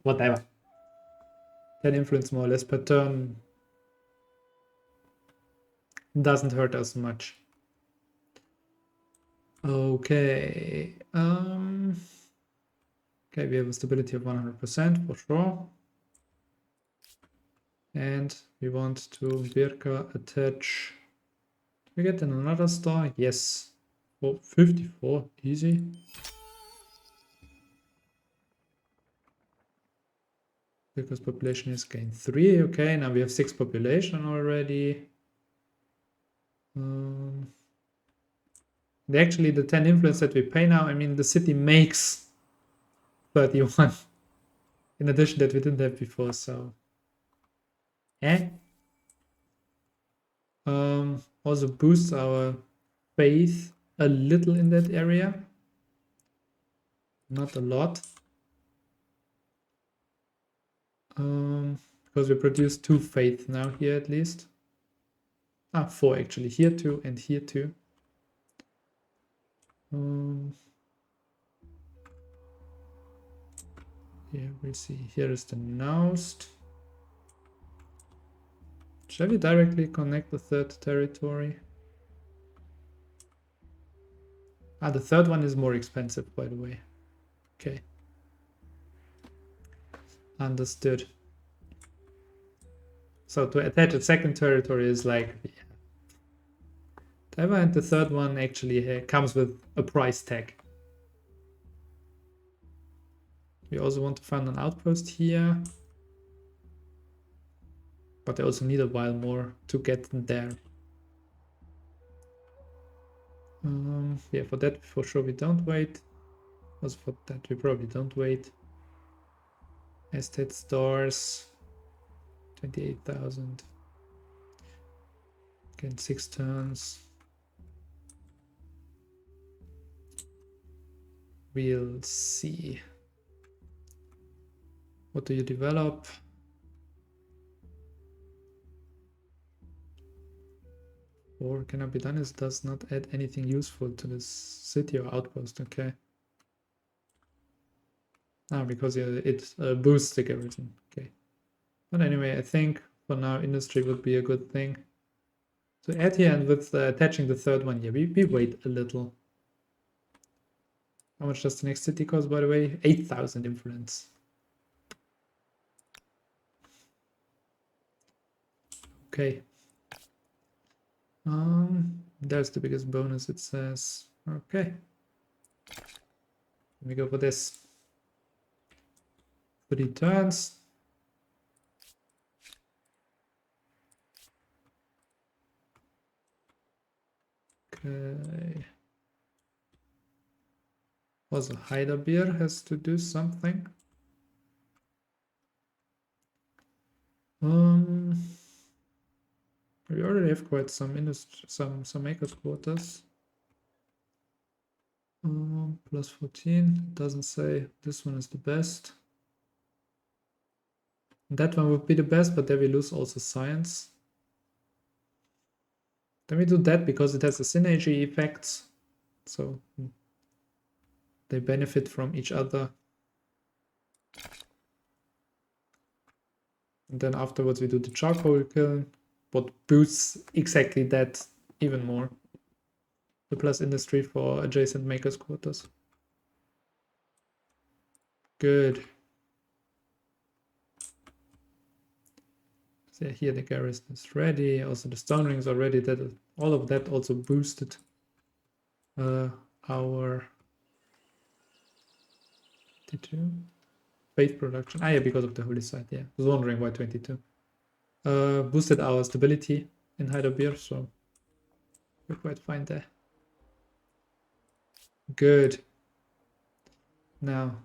Whatever. 10 influence more or less per turn doesn't hurt us much. Okay. Okay, we have a stability of 100% for sure. And we want to Birka attach. We get another star? Yes. Oh, 54, easy. Because population is gained 3. Okay, now we have 6 population already. Actually, the 10 influence that we pay now, I mean, the city makes 31. In addition that we didn't have before, so... Also boosts our faith a little in that area. Not a lot. Because we produce 2 faith now here at least. 4 actually. Here 2 and here 2. Here we'll see. Here is the Naust. Shall we directly connect the 3rd territory? The 3rd one is more expensive, by the way. Okay. Understood. So to attach a 2nd territory is like... Yeah. And the 3rd one actually comes with a price tag. We also want to find an outpost here. But I also need a while more to get there. Yeah, for that, for sure, we don't wait. Was for that we probably don't wait. Estate stores, 28,000. Again, 6 turns. We'll see. What do you develop? Or cannot be done. It does not add anything useful to this city or outpost. Okay. Ah, because yeah, it boosts the garrison. Okay. But anyway, I think for now industry would be a good thing to add here, and with attaching the third one here, we wait a little. How much does the next city cost, by the way? 8,000 influence. Okay. There's the biggest bonus, it says. Okay. Let me go for this. 3 turns. Okay. Also, Heidelbeer has to do something. We already have quite some industry, some makers quarters. Plus 14. Doesn't say this one is the best. That one would be the best, but there we lose also science. Then we do that because it has a synergy effect. So they benefit from each other. And then afterwards we do the charcoal kiln, what boosts exactly that even more. The plus industry for adjacent makers quarters. Good. So here the garrison is ready. Also the stone rings are ready. That all of that also boosted our faith production. Ah, yeah, because of the holy site. Yeah, I was wondering why 22. Boosted our stability in Heidelbeer, so we're quite fine there. Good. Now,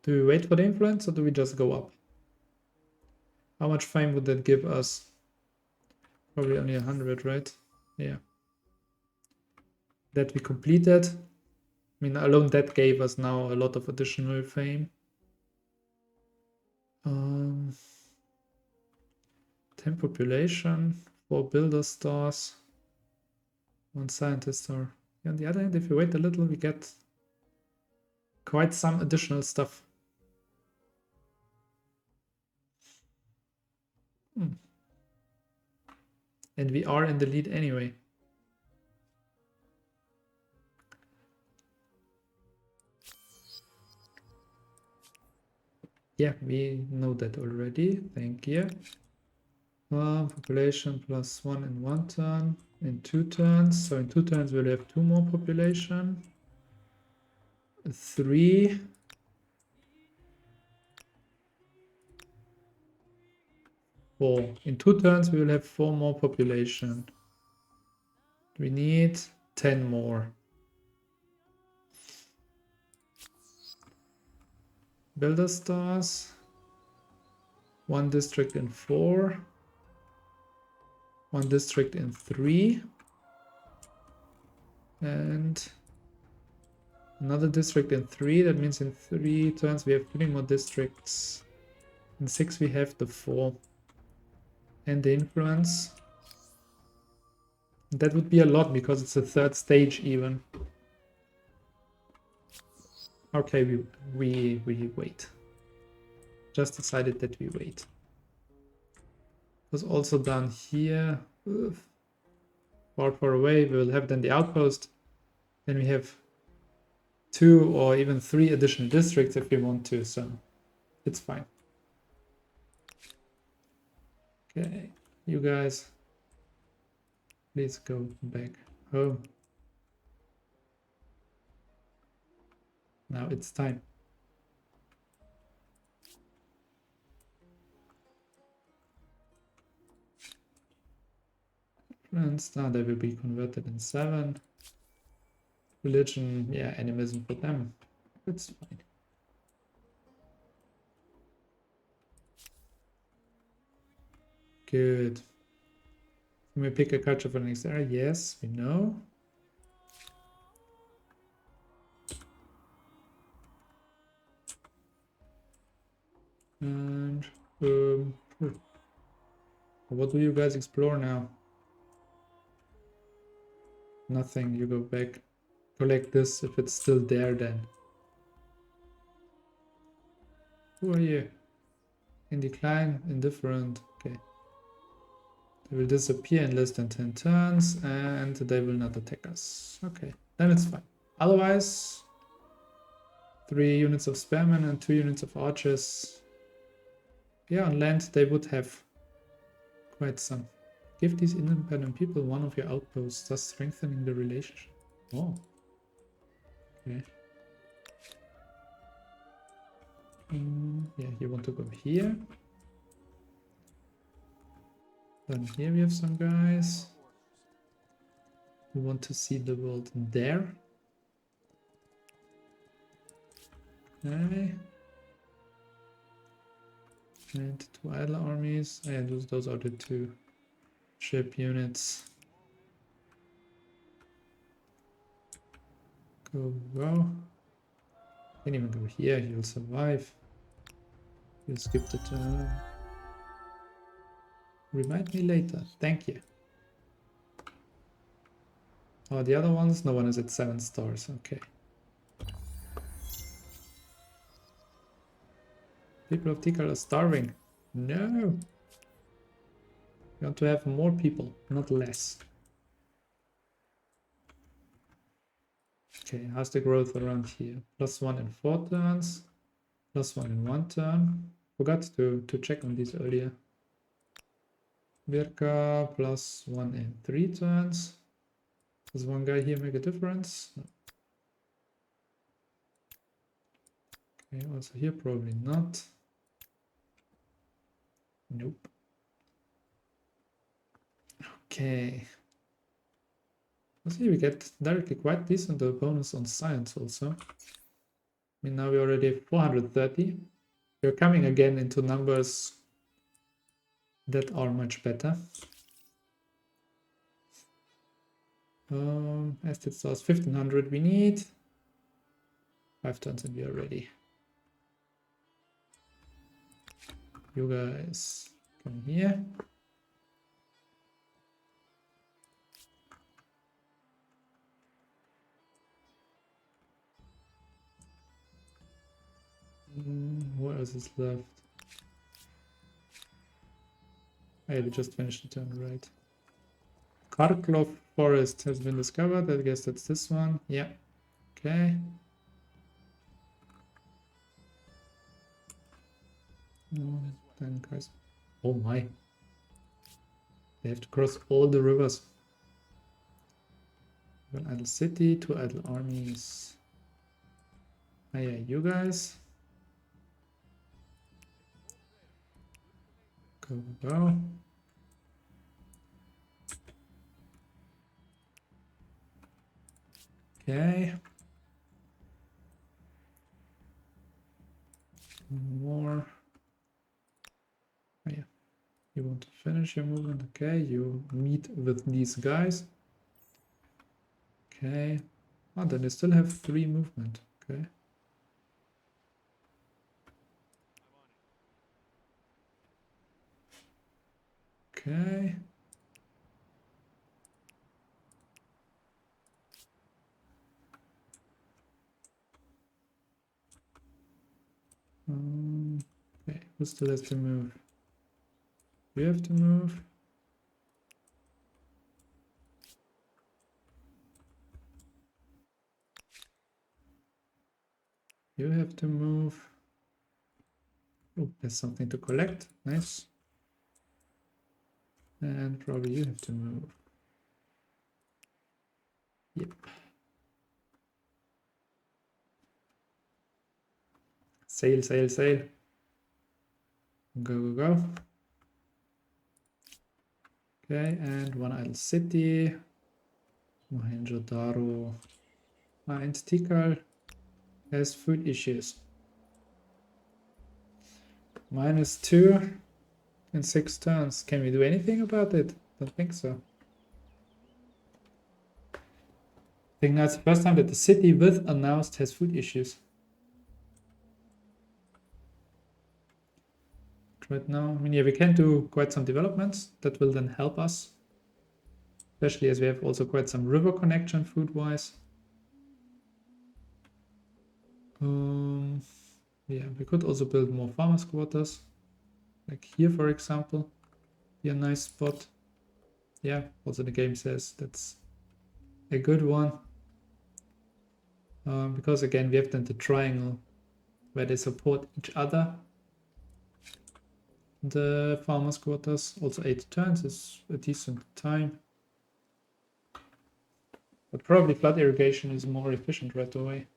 do we wait for the influence or do we just go up? How much fame would that give us? Probably only 100, right? Yeah. That we completed. I mean, alone that gave us now a lot of additional fame. 10 population, 4 builder stars, 1 scientist star. On the other hand, if we wait a little, we get quite some additional stuff. And we are in the lead anyway. Yeah, we know that already. Thank you. Population plus 1 in 1 turn, in 2 turns. So in 2 turns we'll have 2 more population. 3. In 2 turns we will have 4 more population. We need 10 more. Builder stars. 1 district in 4. 1 district in 3. And another district in 3. That means in 3 turns we have 3 more districts. In 6 we have the 4. And the influence. That would be a lot because it's a 3rd stage even. Okay, we wait. Just decided that we wait. It was also done here. Far away. We will have then the outpost. Then we have 2 or even 3 additional districts if we want to, so it's fine. Okay, you guys, please go back home. Now it's time. Friends, now they will be converted in 7. Religion, yeah, animism for them. That's fine. Good. Can we pick a culture for the next area? Yes, we know. And what do you guys explore now? Nothing. You go back. Collect this if it's still there then. Who are you? In decline, indifferent. Okay. They will disappear in less than 10 turns and they will not attack us. Okay, then it's fine. Otherwise, 3 units of spearmen and 2 units of archers. Yeah, on land they would have quite some. Give these independent people one of your outposts, thus strengthening the relationship. Oh. Okay. Yeah, you want to go here. Then here we have some guys. We want to see the world there. Okay. And 2 idle armies. Yeah, those are the 2 ship units. Go. Can't even go here, he'll survive. You'll skip the turn. Remind me later, thank you. Oh, the other ones? No one is at 7 stars, okay. People of Tikal are starving. No! We want to have more people, not less. Okay, how's the growth around here? +1 in 4 turns, +1 in 1 turn. Forgot to check on these earlier. Virka +1 in 3 turns. Does one guy here make a difference? No. Okay, also here probably not. Nope. Okay. Let's see, we get directly quite decent bonus on science also. I mean, now we already have 430. We're coming again into numbers that are much better. Estate stars 1500 we need. 5 turns and we are ready. You guys come here. What else is left? Oh, yeah, we just finished the turn, right? Karklov forest has been discovered. I guess that's this one. Yeah. Okay. Then guys. Oh my. They have to cross all the rivers. One idle city, 2 idle armies. Ah yeah, you guys. Go. Okay. More. Oh yeah. You want to finish your movement? Okay, you meet with these guys. Okay. Oh, then they still have 3 movement. Okay. Okay. Okay, who still has to move? You have to move. You have to move. Oh, there's something to collect. Nice. And probably you have to move. Yep. Sail, sail, sail. Go. Okay, and 1 idle city. Mohenjo-Daro and Tikal. has food issues. -2 in 6 turns. Can we do anything about it? Don't think so. I think that's the first time that the city with announced has food issues. Right now, I mean, yeah, we can do quite some developments that will then help us. Especially as we have also quite some river connection food-wise. Yeah, we could also build more farmers' quarters. Like here, for example. Be a nice spot. Yeah, also the game says that's a good one. Because again, we have then the triangle where they support each other. The farmers' quarters, also 8 turns is a decent time. But probably flood irrigation is more efficient right away.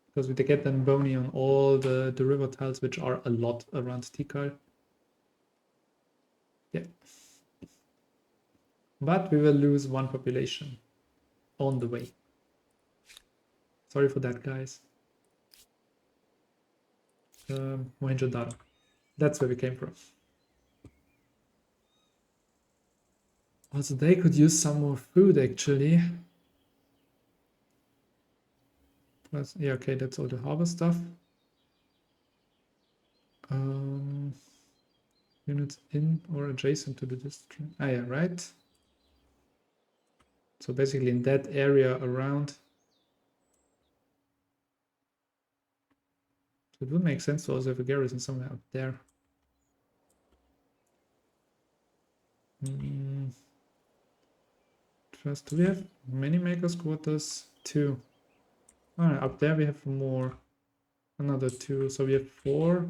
Because we get then bony on all the river tiles, which are a lot around Tikal. Yeah. But we will lose 1 population on the way. Sorry for that, guys. Mohenjo-Daro. That's where we came from. Also, they could use some more food, actually. But, yeah, okay, that's all the harbor stuff. Units in or adjacent to the district. Ah, yeah, right. So basically in that area around. So it would make sense to also have a garrison somewhere up there. First, do we have many makers quarters? 2. Oh, up there we have more. Another 2. So we have 4.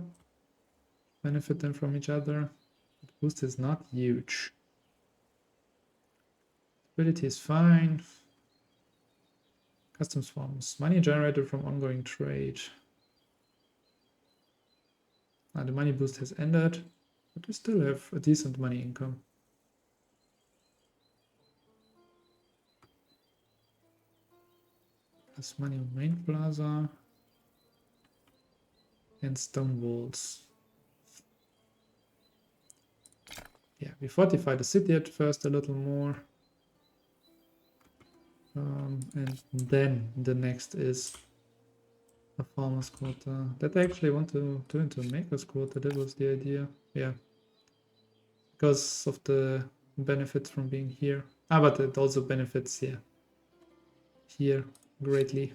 Benefit them from each other. The boost is not huge. Stability is fine. Customs farms. Money generated from ongoing trade. The money boost has ended, but we still have a decent money income. Plus money on main plaza. And stone walls. Yeah, we fortify the city at first a little more. And then the next is a farmer's quarter. That I actually want to turn into a maker's quarter. That was the idea. Yeah. Because of the benefits from being here. But it also benefits, yeah, here greatly.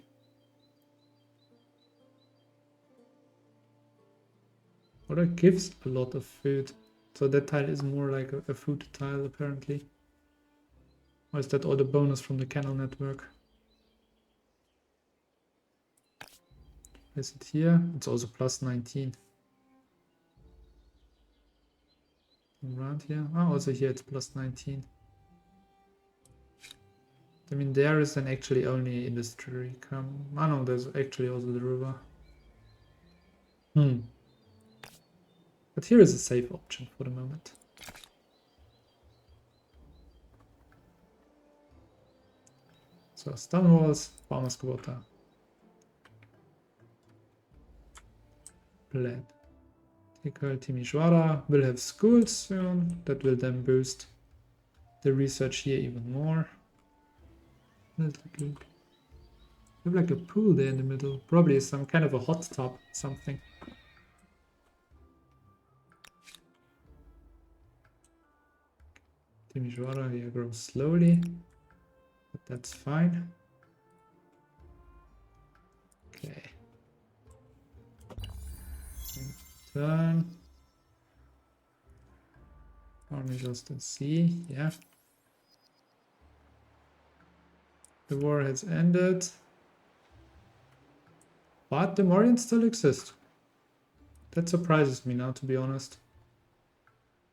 Or it gives a lot of food. So that tile is more like a food tile, apparently. Or is that all the bonus from the canal network? Is it here? It's also plus 19. Around here. Oh, also here it's plus 19. I mean, there is an actually only industry come. Oh no, there's actually also the river. But here is a safe option for the moment. So stone walls, farmers quarter. Plan. Tikal Timisoara will have schools soon. That will then boost the research here even more. We have like a pool there in the middle. Probably some kind of a hot tub, something. Timisoara here grows slowly, but that's fine. Okay. Turn. Army lost at sea, yeah. The war has ended. But the Morians still exist. That surprises me now, to be honest.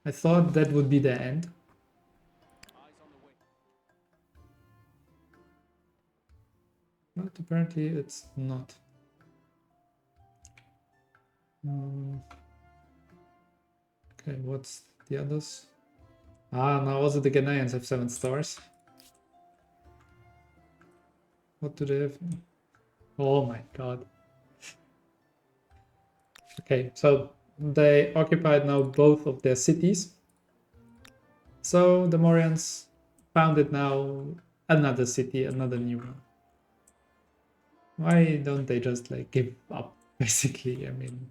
I thought that would be the end. Eyes on the wing. But apparently it's not. Okay, what's the others? Now also the Ghanaians have 7 stars. What do they have? Oh my god. Okay, so they occupied now both of their cities. So the Morians founded now another city, another new one. Why don't they just like give up, basically? I mean,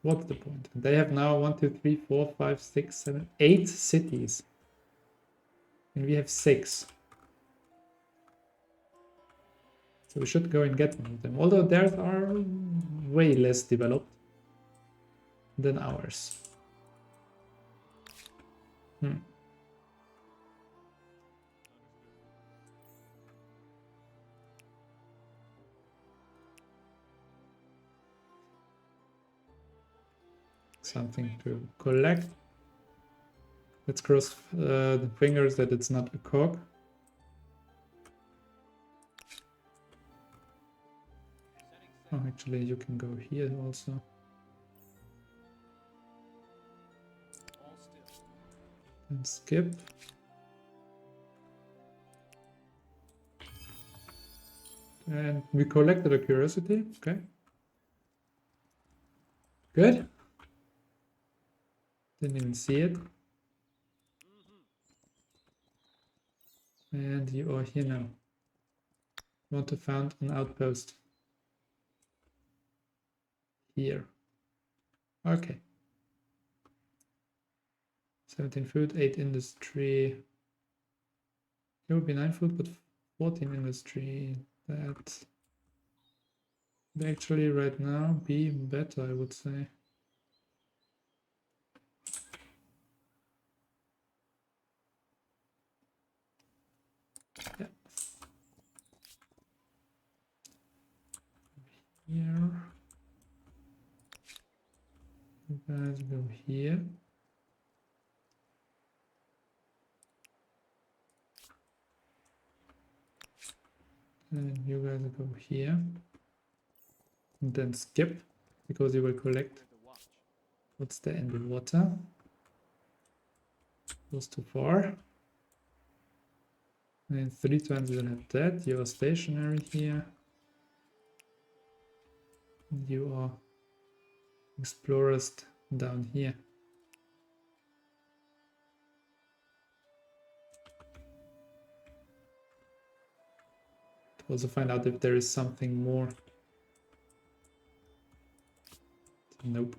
what's the point? They have now 1, 2, 3, 4, 5, 6, 7, 8 cities. And we have 6. So we should go and get one of them. Although theirs are way less developed than ours. Something to collect. Let's cross the fingers that it's not a cog. Oh, actually, you can go here also. All still. And skip. And we collected a curiosity. Okay. Good. Didn't even see it. And you are here now. Want to found an outpost. Here. Okay. 17 food, 8 industry. It would be 9 food, but 14 industry. That would actually right now be better, I would say. Yeah. Here. You guys go here. And you guys go here. And then skip, because you will collect With the watch. what's there in the water. Goes too far. And in 3 turns you will have that. You are stationary here. And you are explorers down here. To also find out if there is something more. Nope.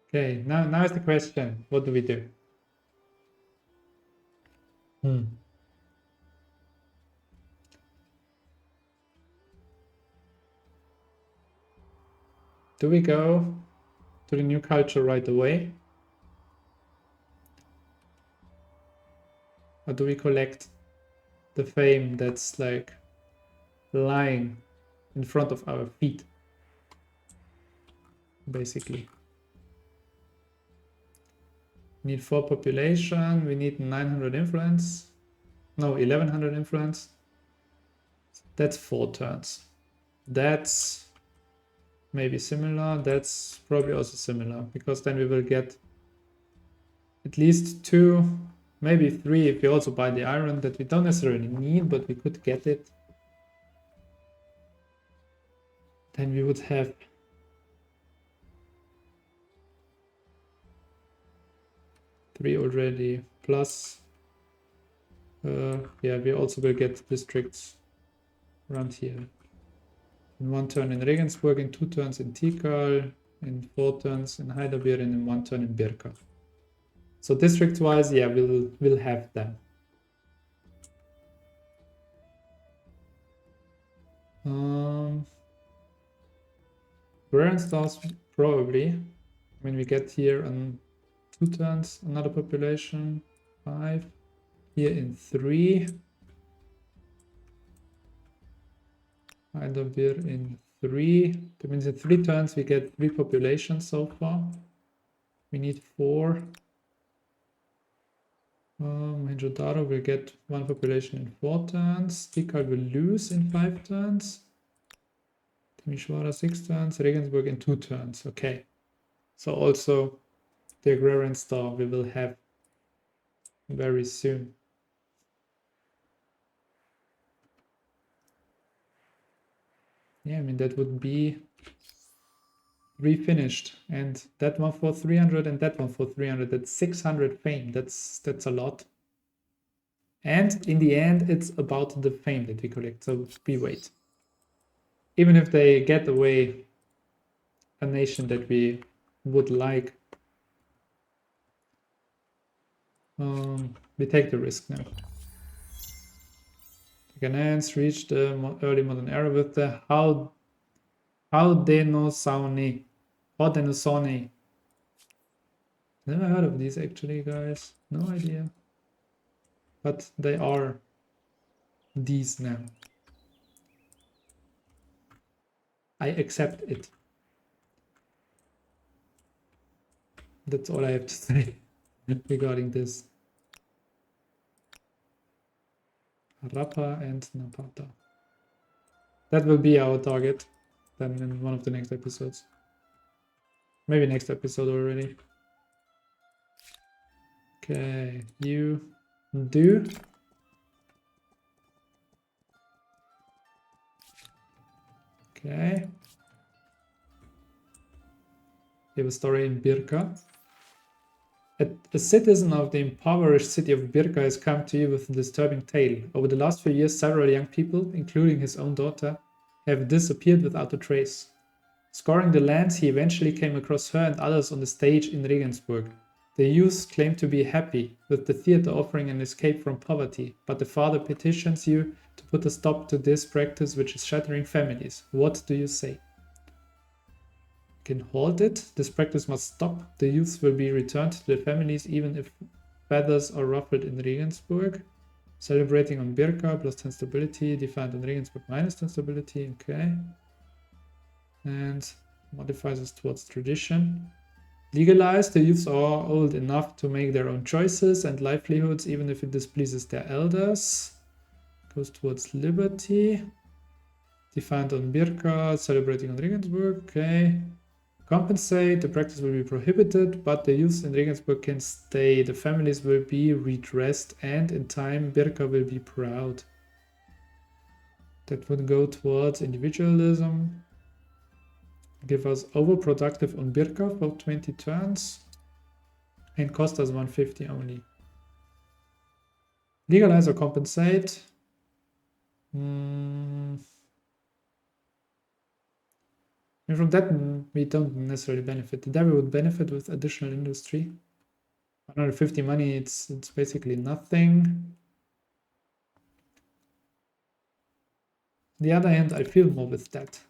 Okay, now is the question. What do we do? Do we go to the new culture right away? Or do we collect the fame that's like lying in front of our feet? Basically. We need 4 population, we need 900 influence. No, 1100 influence. That's 4 turns. That's maybe similar. That's probably also similar, because then we will get at least 2, maybe 3 if we also buy the iron that we don't necessarily need, but we could get it. Then we would have 3 already, plus yeah, we also will get districts around here. In 1 turn in Regensburg, in 2 turns in Tikal, in 4 turns in Heidelberg, and in 1 turn in Birka. So district-wise, yeah, we'll have them. Grand stars probably. When we get here on 2 turns, another population, 5. Here in 3. Heidelberg in 3. That means in 3 turns we get 3 populations so far. We need 4. Mohenjo-Daro will get 1 population in 4 turns. Tikal will lose in 5 turns. Timisoara 6 turns. Regensburg in 2 turns. Okay. So also the agrarian star we will have very soon. Yeah, I mean, that would be refinished. And that one for 300 and that one for 300. That's 600 fame. That's a lot. And in the end, it's about the fame that we collect. So we wait. Even if they get away a nation that we would like, we take the risk now. The Ghanaians reached the early modern era with the Haudenosaunee. Haudenosaunee. Never heard of these actually, guys. No idea. But they are these now. I accept it. That's all I have to say regarding this. Rapa and Napata. That will be our target then in one of the next episodes. Maybe next episode already. Okay, you do. Okay. We have a story in Birka. A citizen of the impoverished city of Birka has come to you with a disturbing tale. Over the last few years, several young people, including his own daughter, have disappeared without a trace. Scouring the lands, he eventually came across her and others on the stage in Regensburg. The youths claim to be happy, with the theater offering an escape from poverty, but the father petitions you to put a stop to this practice which is shattering families. What do you say? Can halt it. This practice must stop. The youths will be returned to their families even if feathers are ruffled in Regensburg. Celebrating on Birka, plus 10 stability. Defined on Regensburg, minus 10 stability. Okay. And modifies us towards tradition. Legalized. The youths are old enough to make their own choices and livelihoods, even if it displeases their elders. Goes towards liberty. Defined on Birka, celebrating on Regensburg. Okay. Compensate, the practice will be prohibited, but the youths in Regensburg can stay. The families will be redressed, and in time, Birka will be proud. That would go towards individualism. Give us overproductive on Birka for 20 turns, and cost us 150 only. Legalize or compensate. And from that, we don't necessarily benefit. There we would benefit with additional industry. 150 money, it's basically nothing. On the other hand, I feel more with that.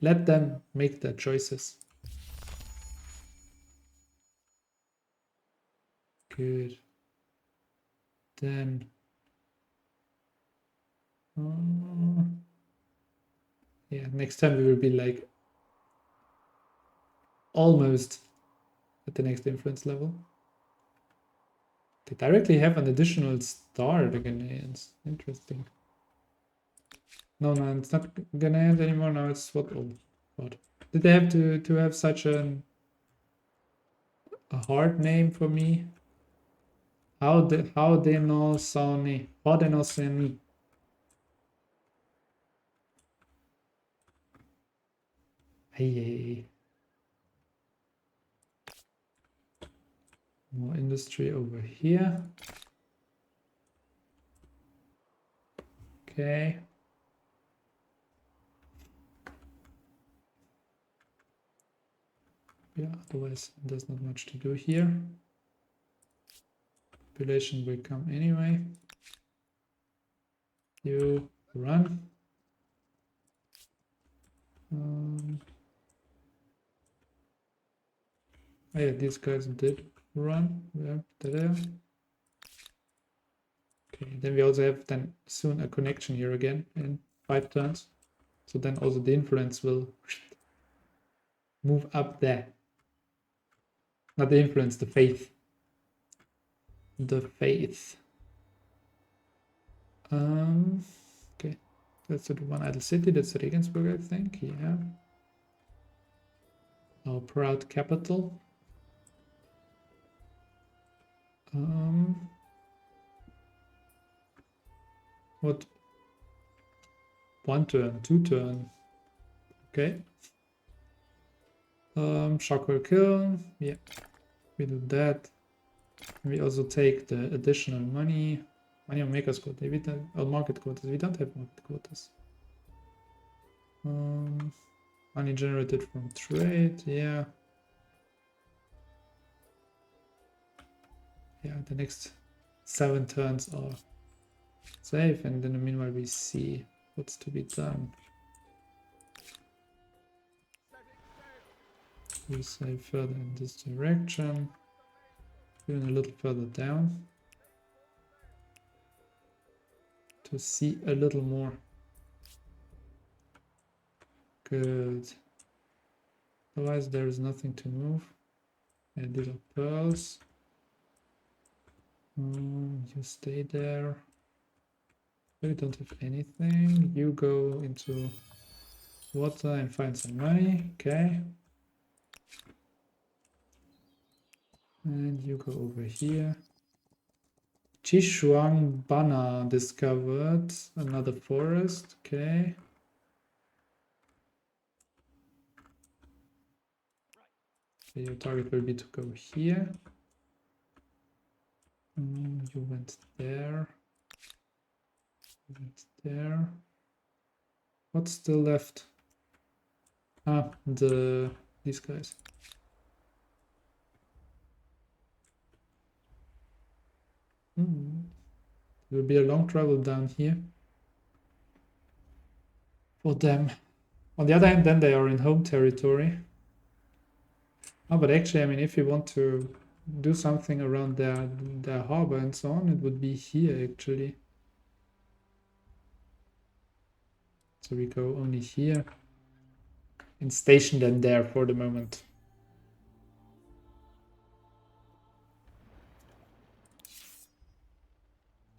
Let them make their choices. Good. Then... yeah, next time we will be like almost at the next influence level. They directly have an additional star, the Ghanaians. Interesting. No, it's not Ghanaians anymore. Now it's what? Oh, God. Did they have to have such a hard name for me? How they know Sony? How they know Sony? Hey. More industry over here. Okay. Yeah, otherwise there's not much to do here. Population will come anyway. You run. Oh yeah, these guys did run. Yeah, there. Okay, then we also have then soon a connection here again in 5 turns. So then also the influence will move up there. Not the influence, the faith. The faith. Okay, that's the one idle city. That's Regensburg, I think. Yeah. Our proud capital. What 1 turn, 2 turn. Okay. Charcoal kiln. Yeah, we do that. We also take the additional money. Money on maker's quota. We don't, or market quotas. We don't have market quotas. Money generated from trade. Yeah. Yeah, the next 7 turns are safe, and in the meanwhile we see what's to be done. We say further in this direction, even a little further down to see a little more. Good. Otherwise there is nothing to move. And these are pearls. You stay there. We don't have anything. You go into water and find some money. Okay. And you go over here. Chishuang Bana discovered another forest. Okay. So your target will be to go here. You went there. You went there. What's still left? Ah, these guys. It will be a long travel down here for them. On the other hand, then they are in home territory. Oh, but actually, I mean, if you want to do something around their harbor and so on, it would be here actually. So we go only here and station them there for the moment.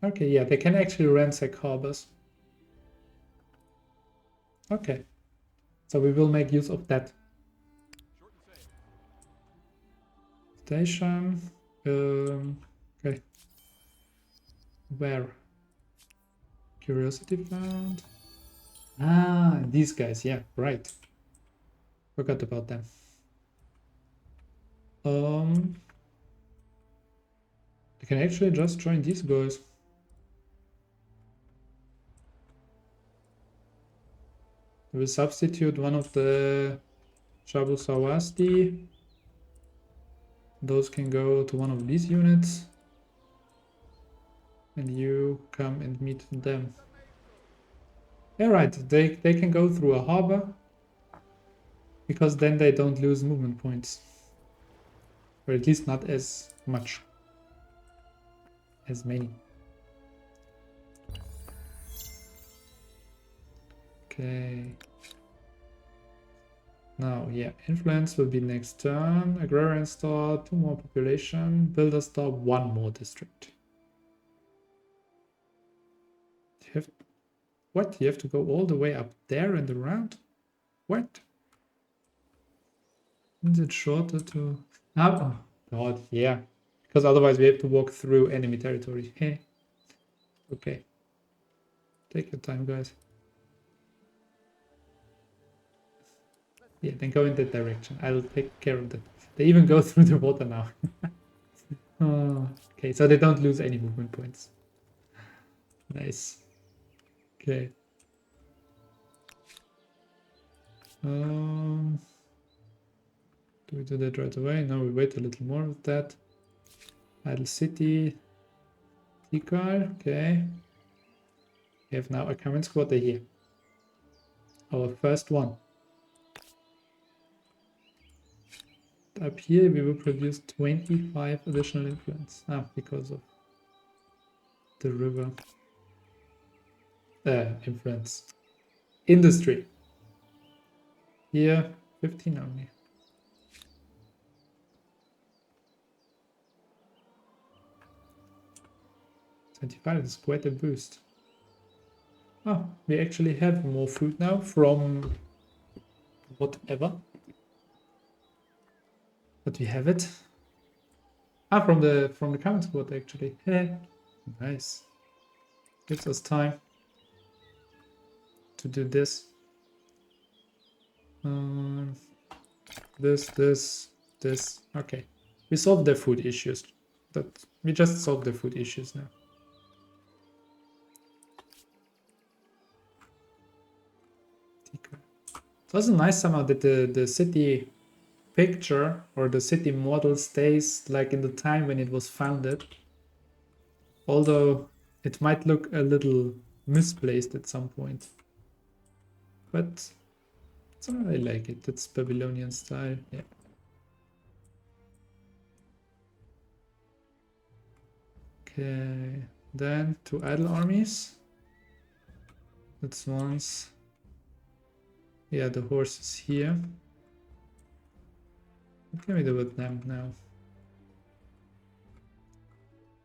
Okay, yeah, they can actually ransack harbors. Okay, so we will make use of that. Station. Okay. Where? Curiosity found. Ah, these guys. Yeah, right. Forgot about them. You can actually just join these guys. We will substitute one of the Shabu Sawasti. Those can go to one of these units. And you come and meet them. Yeah, right. They can go through a harbor. Because then they don't lose movement points. Or at least not as much. As many. Okay. Now, yeah, influence will be next turn. Agrarian store, 2 more population. Builder store, 1 more district. You have, what? You have to go all the way up there and around? What? Is it shorter to... Oh, God, yeah. Because otherwise we have to walk through enemy territory. Hey. Okay. Take your time, guys. Yeah, then go in that direction. I'll take care of that. They even go through the water now. Oh, okay, so they don't lose any movement points. Nice. Okay. Do we do that right away? No, we wait a little more with that. Idle City. Tikal, okay. We have now a command squatter here. Our first one. Up here we will produce 25 additional influence. Ah, because of the river. Influence. Industry. Here, 15 only. $25 is quite a boost. Oh, we actually have more food now from whatever. But we have it. Ah, from the command squad actually. Yeah. Nice. Gives us time to do this. This. Okay. We solved the food issues. We just solved the food issues now. It's also nice somehow that the city picture or the city model stays like in the time when it was founded. Although it might look a little misplaced at some point. But I like it. It's Babylonian style. Yeah. Okay. Then 2 idle armies. That's once. Yeah, the horse is here. What can we do with them now?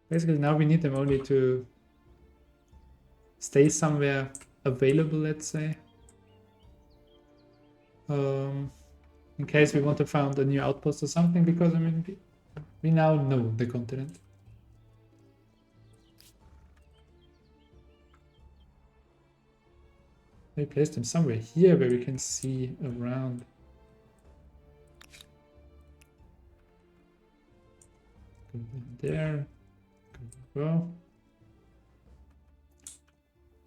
Basically, now we need them only to stay somewhere available, let's say. In case we want to found a new outpost or something, because I mean, we now know the continent. I placed them somewhere here where we can see around. Go there. Go.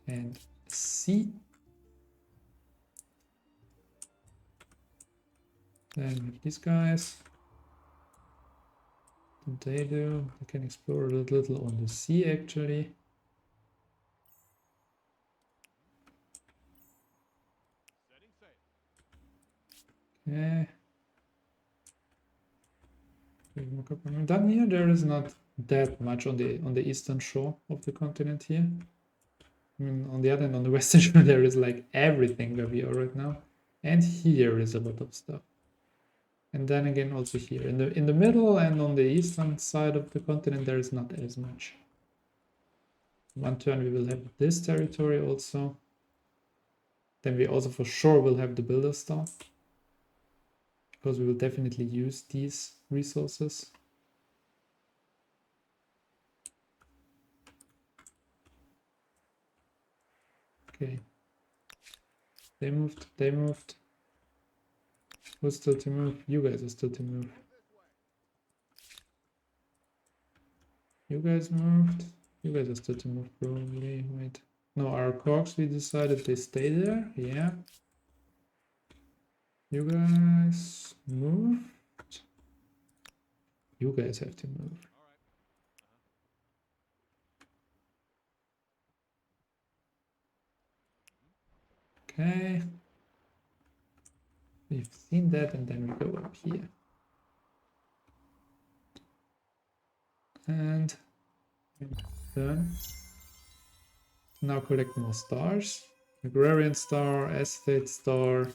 And C. Then these guys. What they do? They can explore a little on the sea actually. Okay. Down here there is not that much on the eastern shore of the continent here. I mean, on the other hand, on the western shore there is like everything where we are right now, and here is a lot of stuff. And then again, also here in the middle and on the eastern side of the continent there is not as much. One turn we will have this territory also. Then we also for sure will have the builder star, because we will definitely use these resources. Okay. They moved. Who's still to move? You guys are still to move. You guys moved. You guys are still to move probably. Wait. No, our cogs, we decided they stay there. Yeah. You guys moved. You guys have to move. Okay. We've seen that, and then we go up here. And turn. Now collect more stars. Agrarian star, estate star,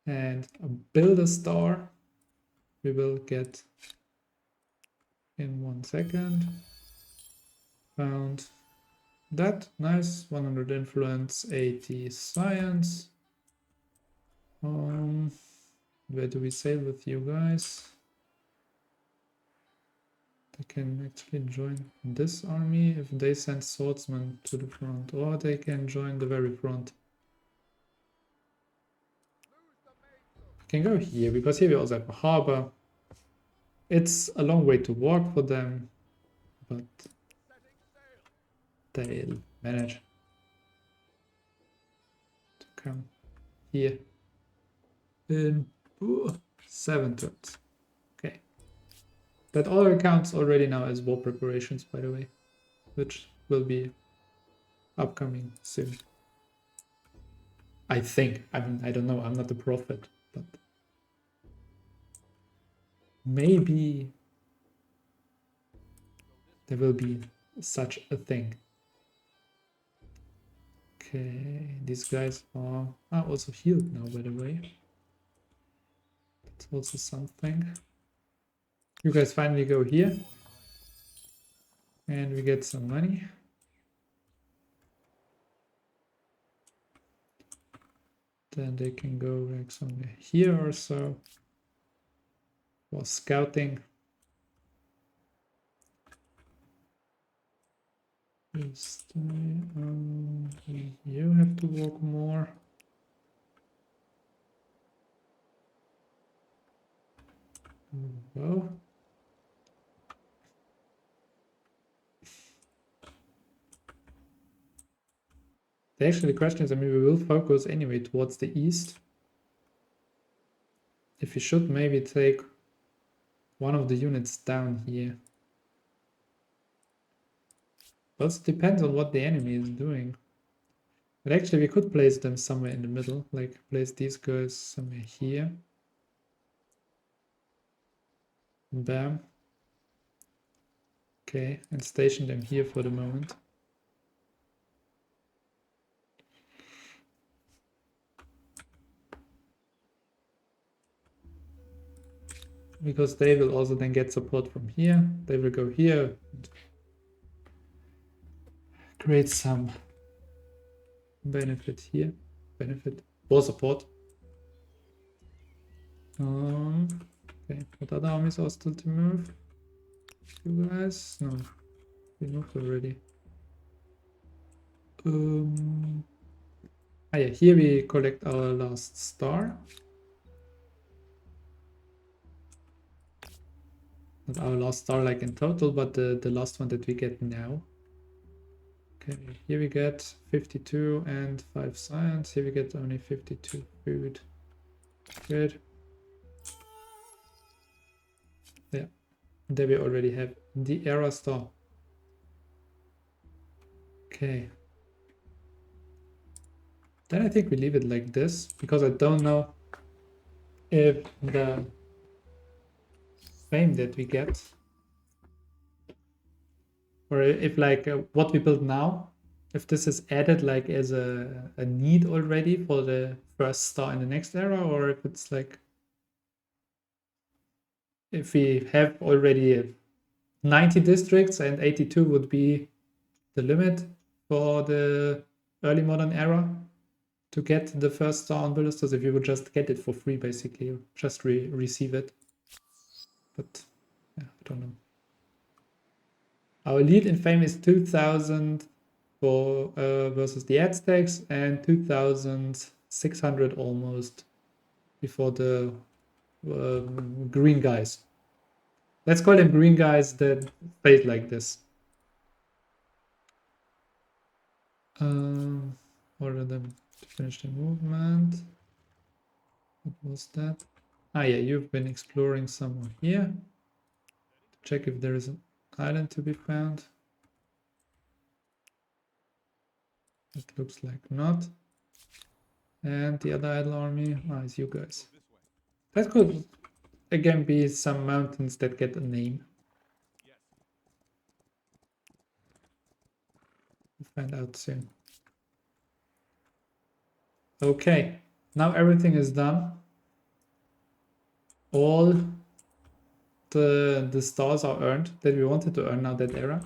and a builder star we will get in 1 second. Found that. Nice. 100 influence, 80 science. Where do we sail with you guys? They can actually join this army if they send swordsmen to the front, or they can join the very front. We can go here because here we also have a harbor. It's a long way to walk for them, but they'll manage to come here in 7 turns. Okay. That all counts already now as war preparations, by the way, which will be upcoming soon. I think. I mean, I don't know. I'm not a prophet, but maybe there will be such a thing. Okay, these guys are also healed now, by the way. That's also something. You guys finally go here. And we get some money. Then they can go like somewhere here or so for scouting. You stay, you have to walk more. Well, actually, the question is, I mean, we will focus anyway towards the east. If we should maybe take one of the units down here. But it depends on what the enemy is doing. But actually, we could place them somewhere in the middle, like place these guys somewhere here. Bam. Okay, and station them here for the moment. Because they will also then get support from here. They will go here and create some benefit here. Benefit or support. Okay, what other armies are still to move? You guys? No, we moved already. Yeah, here we collect our last star. Not our last star like in total, but the last one that we get now. Okay, here we get 52 and 5 science. Here we get only 52 food. Good. Yeah, there we already have the era star. Okay. Then I think we leave it like this, because I don't know if the fame that we get, or if like what we build now, if this is added like as a need already for the first star in the next era, or if it's like, if we have already 90 districts and 82 would be the limit for the early modern era to get the first star on ballistas, if you would just get it for free, basically, just receive it. But yeah, I don't know. Our lead in fame is 2000 for versus the Aztecs and 2600 almost before the green guys. Let's call them green guys that played like this. Order them to finish the movement. What was that? Ah, yeah, you've been exploring somewhere here to check if there is an island to be found. It looks like not. And the other idle army, is you guys. That could again be some mountains that get a name. We'll find out soon. Okay, now everything is done. All the stars are earned that we wanted to earn now that era.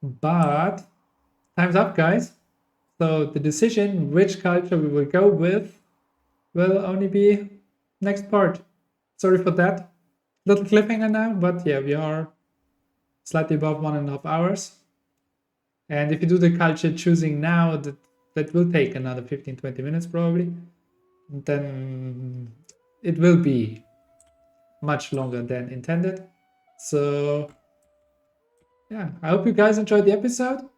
But time's up, guys. So the decision which culture we will go with will only be next part. Sorry for that. Little cliffhanger now, but yeah, we are slightly above 1.5 hours. And if you do the culture choosing now, that will take another 15-20 minutes probably. Then it will be much longer than intended. So yeah, I hope you guys enjoyed the episode.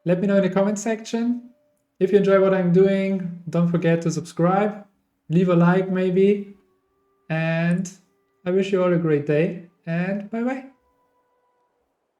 Let me know in the comment section. If you enjoy what I'm doing, don't forget to subscribe, leave a like maybe, and I wish you all a great day, and bye bye.